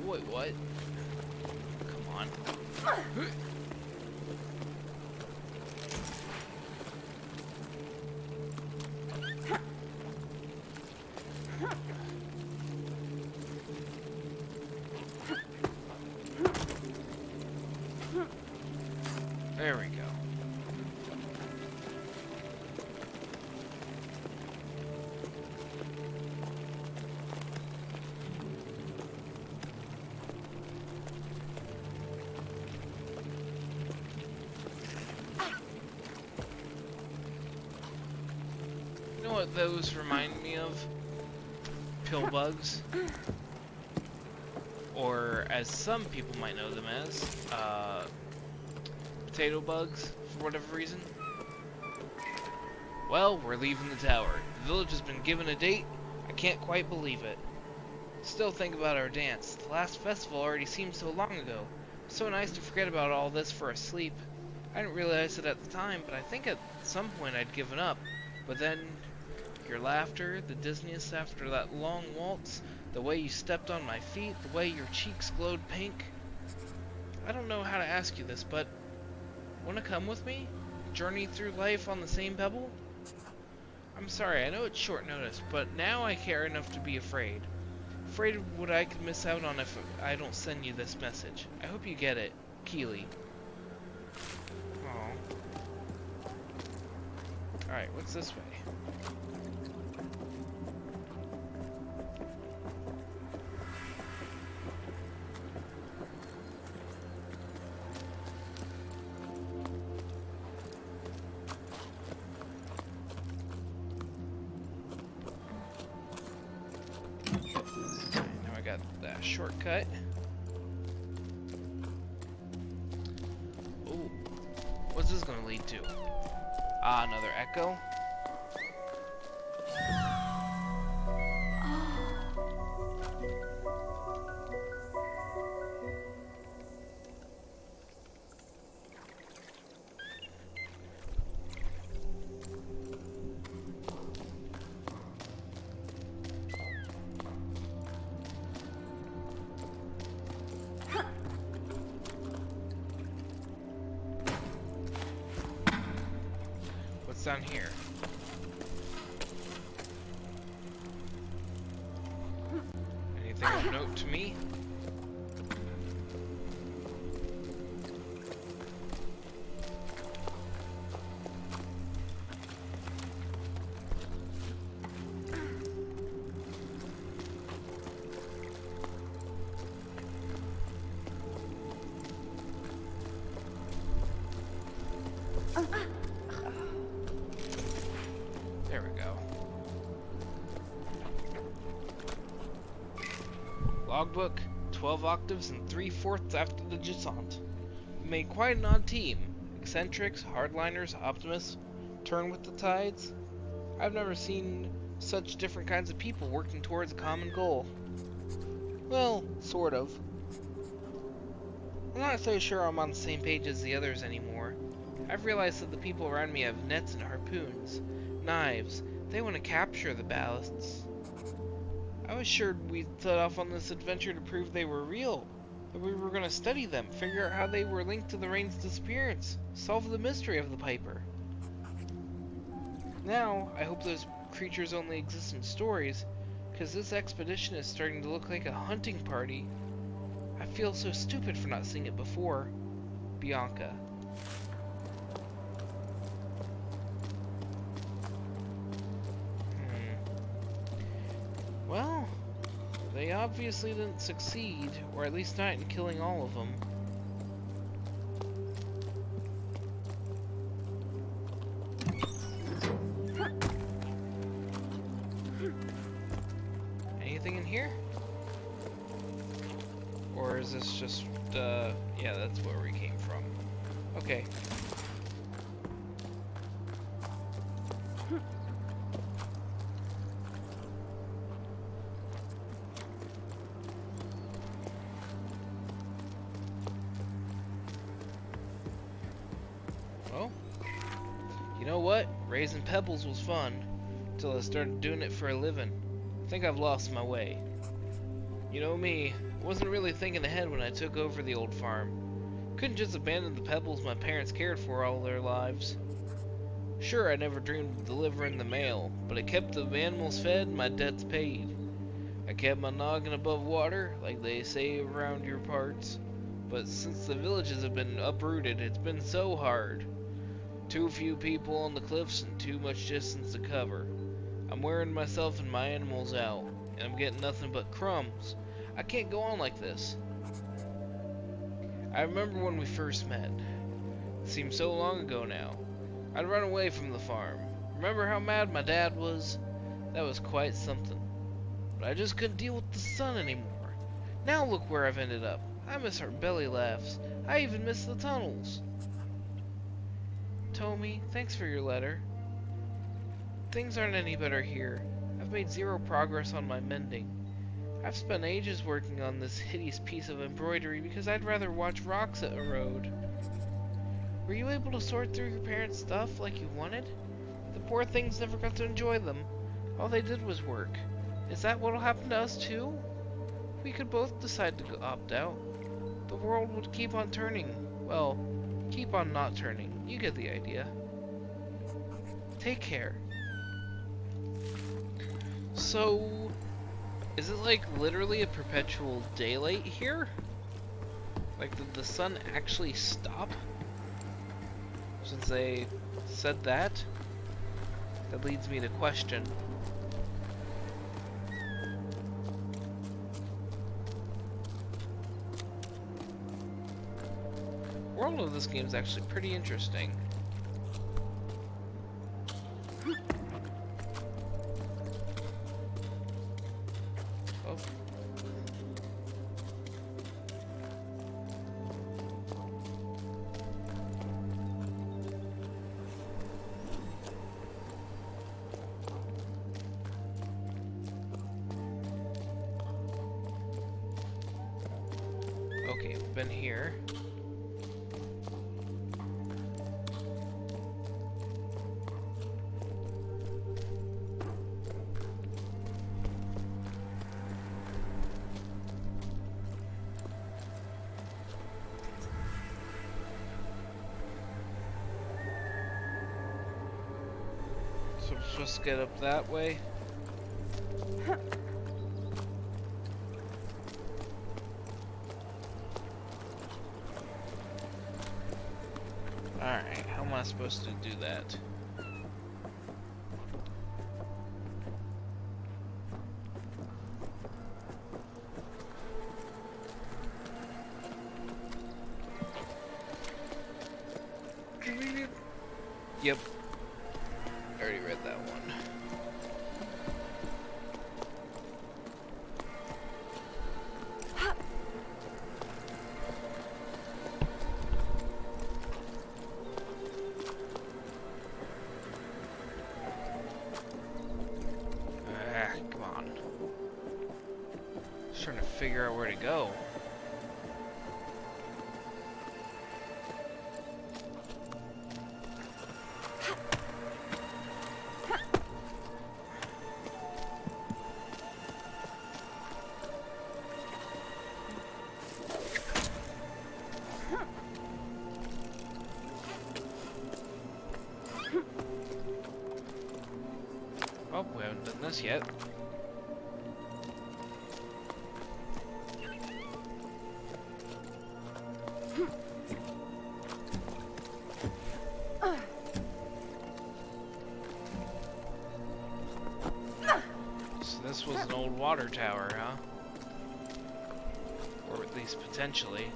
Wait, what? Come on. There we go. You know what those remind me of? Pill bugs. Or, as some people might know them as, potato bugs, for whatever reason. Well, we're leaving the tower. The village has been given a date. I can't quite believe it. Still think about our dance. The last festival already seemed so long ago. So nice to forget about all this for a sleep. I didn't realize it at the time, but I think at some point I'd given up. But then, your laughter, the dizziness after that long waltz, the way you stepped on my feet, the way your cheeks glowed pink. I don't know how to ask you this, but want to come with me? Journey through life on the same pebble? I'm sorry, I know it's short notice, but now I care enough to be afraid. Afraid of what I could miss out on if I don't send you this message. I hope you get it. Keely. Aww. Alright, what's this way? That shortcut. Ooh. What's this gonna lead to? Ah, another echo. What's down here? Anything of note to me? There we go. Logbook, 12 octaves and 3/4 after the Jusant. We made quite an odd team. Eccentrics, hardliners, optimists, turn with the tides. I've never seen such different kinds of people working towards a common goal. Well, sort of. I'm not so sure I'm on the same page as the others anymore. I've realized that the people around me have nets and harpoons, knives. They want to capture the ballasts. I was sure we'd set off on this adventure to prove they were real. That we were going to study them, figure out how they were linked to the rain's disappearance, solve the mystery of the Piper. Now, I hope those creatures only exist in stories, because this expedition is starting to look like a hunting party. I feel so stupid for not seeing it before. Bianca. Well, they obviously didn't succeed, or at least not in killing all of them. Anything in here? Or is this just, yeah, that's where we came from. Okay. what? Raising pebbles was fun. Until I started doing it for a living. I think I've lost my way. You know me, I wasn't really thinking ahead when I took over the old farm. Couldn't just abandon the pebbles my parents cared for all their lives. Sure, I never dreamed of delivering the mail, but I kept the animals fed and my debts paid. I kept my noggin above water, like they say around your parts. But since the villages have been uprooted, it's been so hard. Too few people on the cliffs and too much distance to cover. I'm wearing myself and my animals out, and I'm getting nothing but crumbs. I can't go on like this. I remember when we first met. It seems so long ago now. I'd run away from the farm. Remember how mad my dad was? That was quite something. But I just couldn't deal with the sun anymore. Now look where I've ended up. I miss our belly laughs. I even miss the tunnels. Tommy, thanks for your letter. Things aren't any better here. I've made zero progress on my mending. I've spent ages working on this hideous piece of embroidery because I'd rather watch rocks erode. Were you able to sort through your parents' stuff like you wanted? The poor things never got to enjoy them. All they did was work. Is that what'll happen to us too? We could both decide to opt out. The world would keep on turning. Well, keep on not turning. You get the idea. Take care. So, is it like literally a perpetual daylight here? Like, did the sun actually stop? Since they said that? That leads me to question. The world of this game is actually pretty interesting. Oh. Okay, we've been here. So we're supposed to get up that way. Alright, how am I supposed to do that? Yep. I already read that one. Come on. Just trying to figure out where to go. Oh, we haven't done this yet. So this was an old water tower, huh? Or at least potentially.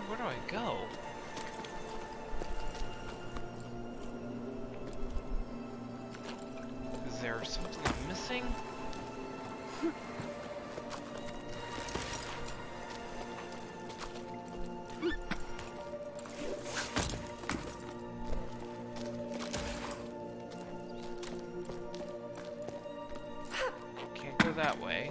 Where do I go? Is there some missing? Can't go that way.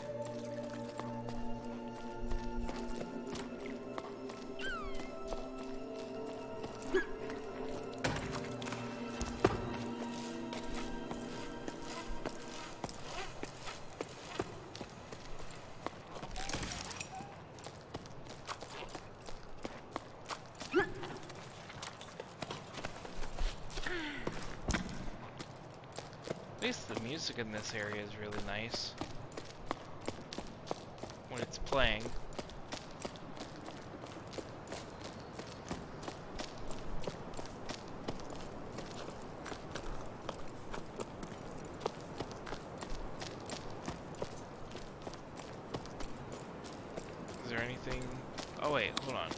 At least the music in this area is really nice when it's playing. Is there anything? Oh wait, hold on.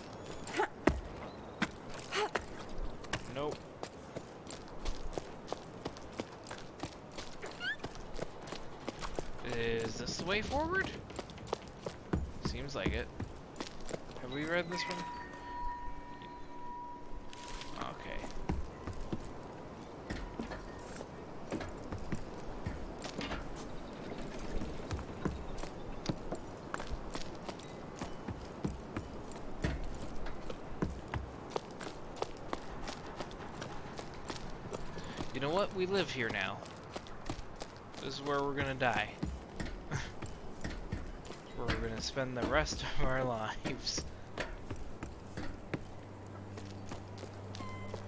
Nope. Is this the way forward? Seems like it. Have we read this one? Okay. You know what? We live here now. This is where we're gonna die. Where we're gonna spend the rest of our lives.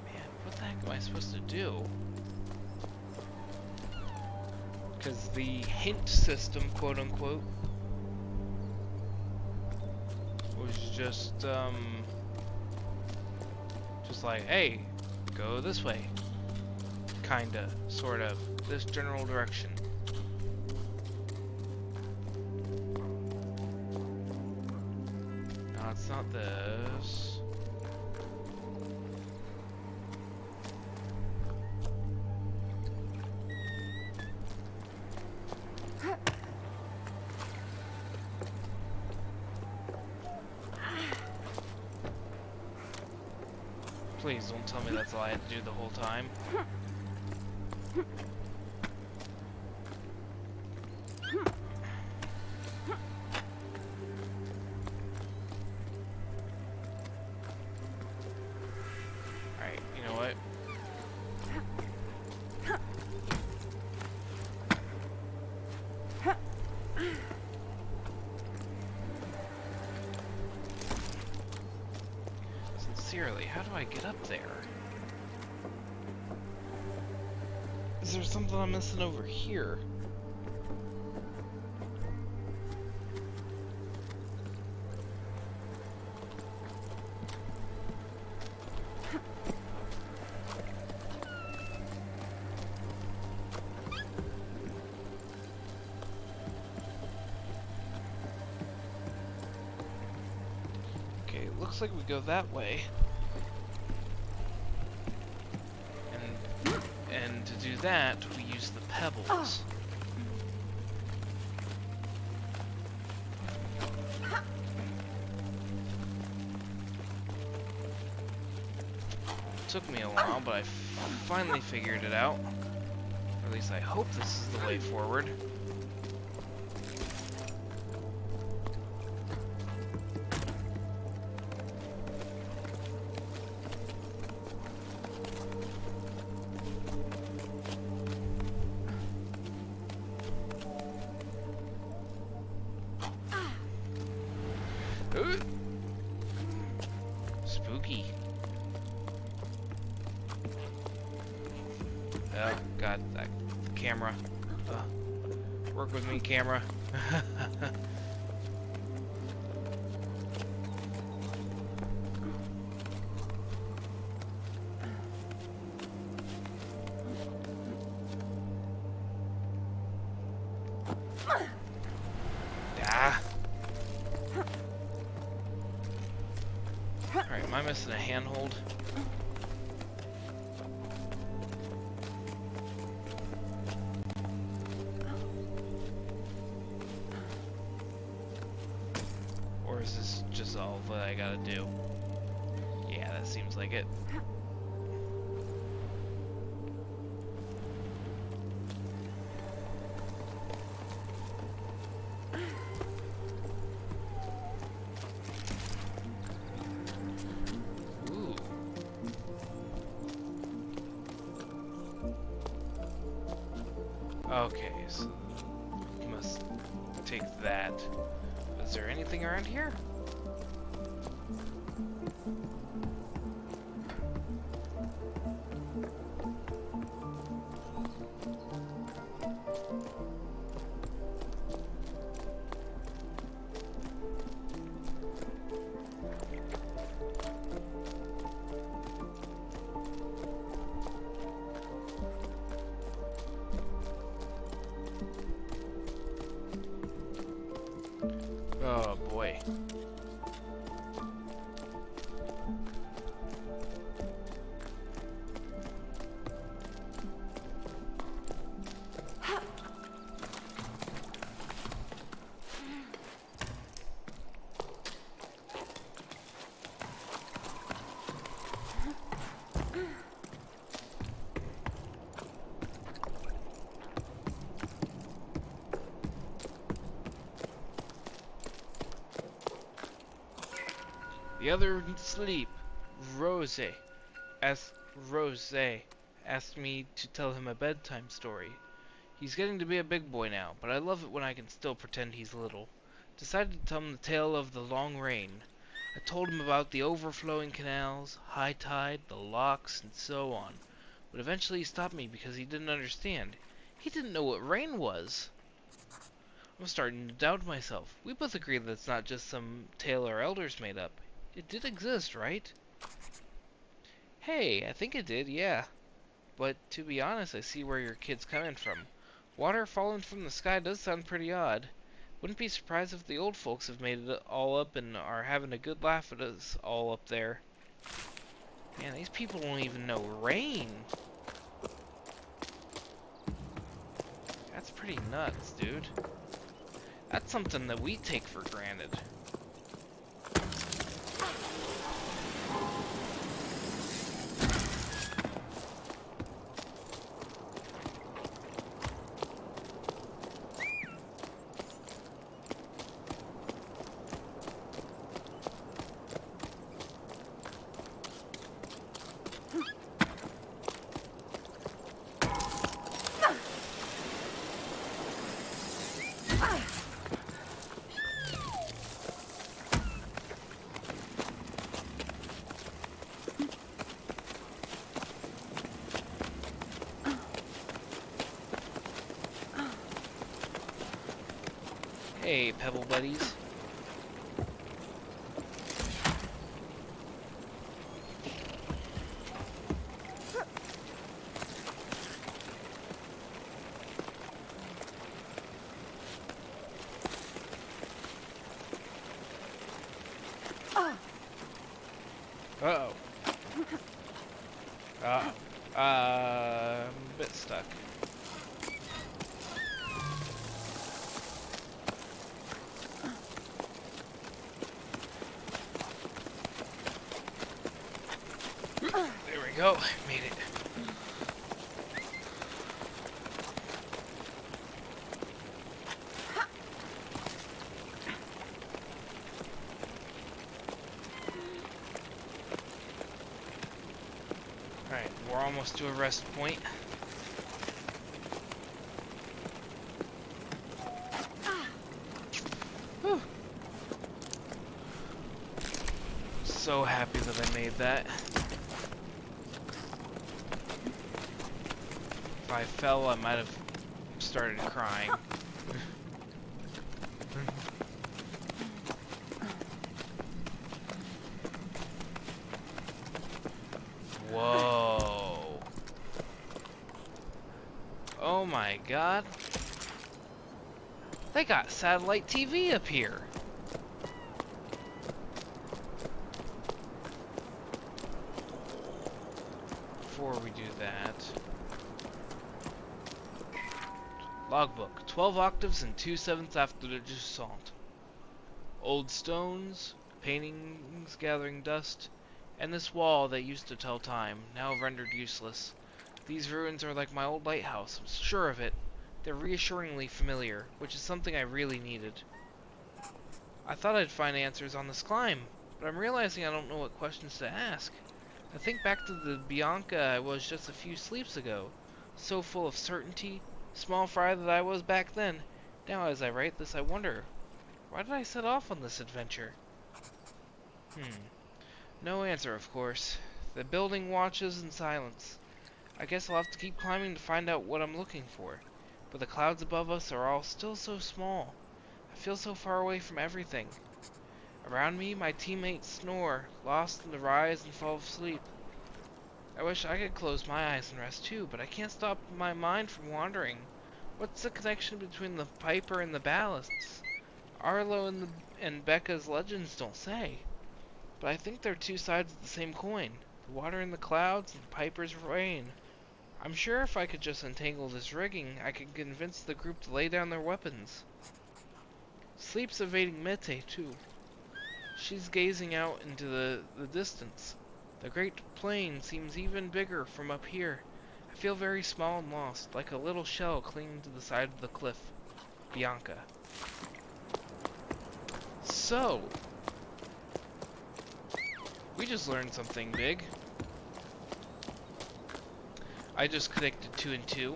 Man, what the heck am I supposed to do? Because the hint system, quote unquote, was just like, hey, go this way. Kinda, sort of, this general direction. No, it's not this. Please don't tell me that's all I had to do the whole time. Alright, you know what? Sincerely, how do I get up there? Is there something I'm missing over here? Okay, looks like we go that way. And to do that, we use the pebbles. Took me a while, but I finally figured it out. Or at least I hope this is the way forward. Spooky. Oh god, that camera. Work with me, camera. Alright, am I missing a handhold? all that I gotta do. Yeah, that seems like it. Ooh. Okay, so you must take that. Is there anything around here? Oh boy. The other sleep. Rose asked Rose asked me to tell him a bedtime story. He's getting to be a big boy now, but I love it when I can still pretend he's little. Decided to tell him the tale of the long rain. I told him about the overflowing canals, high tide, the locks, and so on. But eventually he stopped me because he didn't understand. He didn't know what rain was. I'm starting to doubt myself. We both agree that it's not just some tale our elders made up. It did exist, right? Hey, I think it did, yeah. But to be honest, I see where your kid's coming from. Water falling from the sky does sound pretty odd. Wouldn't be surprised if the old folks have made it all up and are having a good laugh at us all up there. Man, these people don't even know rain. That's pretty nuts, dude. That's something that we take for granted. Hey, Pebble Buddies. Uh-oh. Uh-oh. I'm a bit stuck. There we go. I made it. Alright, we're almost to a rest point. Whew. So happy that I made that. If I fell, I might have started crying. Whoa. Oh my god. They got satellite TV up here. Before we do that. Logbook. 12 octaves and 2/7 after the Jusant. Old stones, paintings gathering dust, and this wall that used to tell time, now rendered useless. These ruins are like my old lighthouse, I'm sure of it. They're reassuringly familiar, which is something I really needed. I thought I'd find answers on this climb, but I'm realizing I don't know what questions to ask. I think back to the Bianca I was just a few sleeps ago, so full of certainty, small fry that I was back then. Now as I write this I wonder, why did I set off on this adventure? No answer, of course. The building watches in silence. I guess I'll have to keep climbing to find out what I'm looking for. But the clouds above us are all still so small. I feel so far away from everything. Around me, my teammates snore, lost in the rise and fall of sleep. I wish I could close my eyes and rest too, but I can't stop my mind from wandering. What's the connection between the Piper and the ballasts? Arlo and Becca's legends don't say. But I think they're two sides of the same coin. The water in the clouds and the Piper's rain. I'm sure if I could just untangle this rigging, I could convince the group to lay down their weapons. Sleep's evading Mete, too. She's gazing out into the distance. The great plain seems even bigger from up here. I feel very small and lost, like a little shell clinging to the side of the cliff. Bianca. So, we just learned something big. I just connected 2 and 2.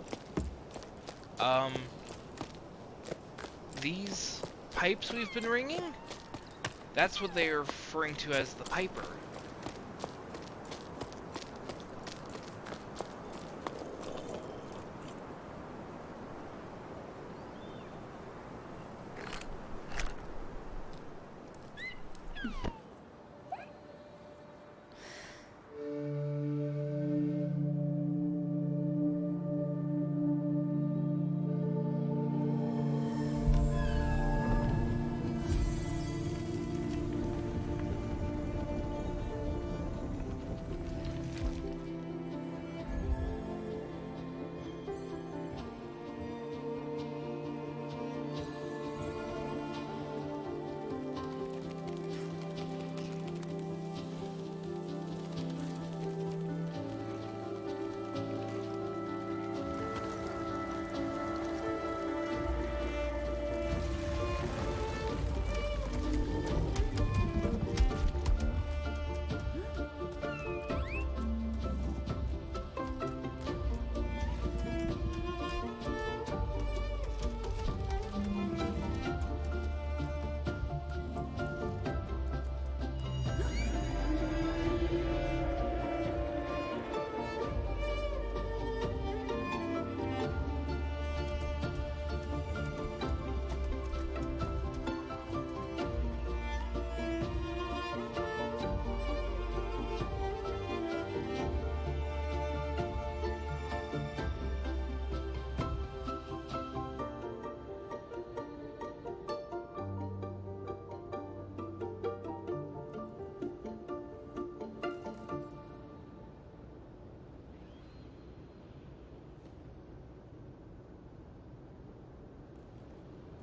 These pipes we've been ringing, that's what they are referring to as the Piper.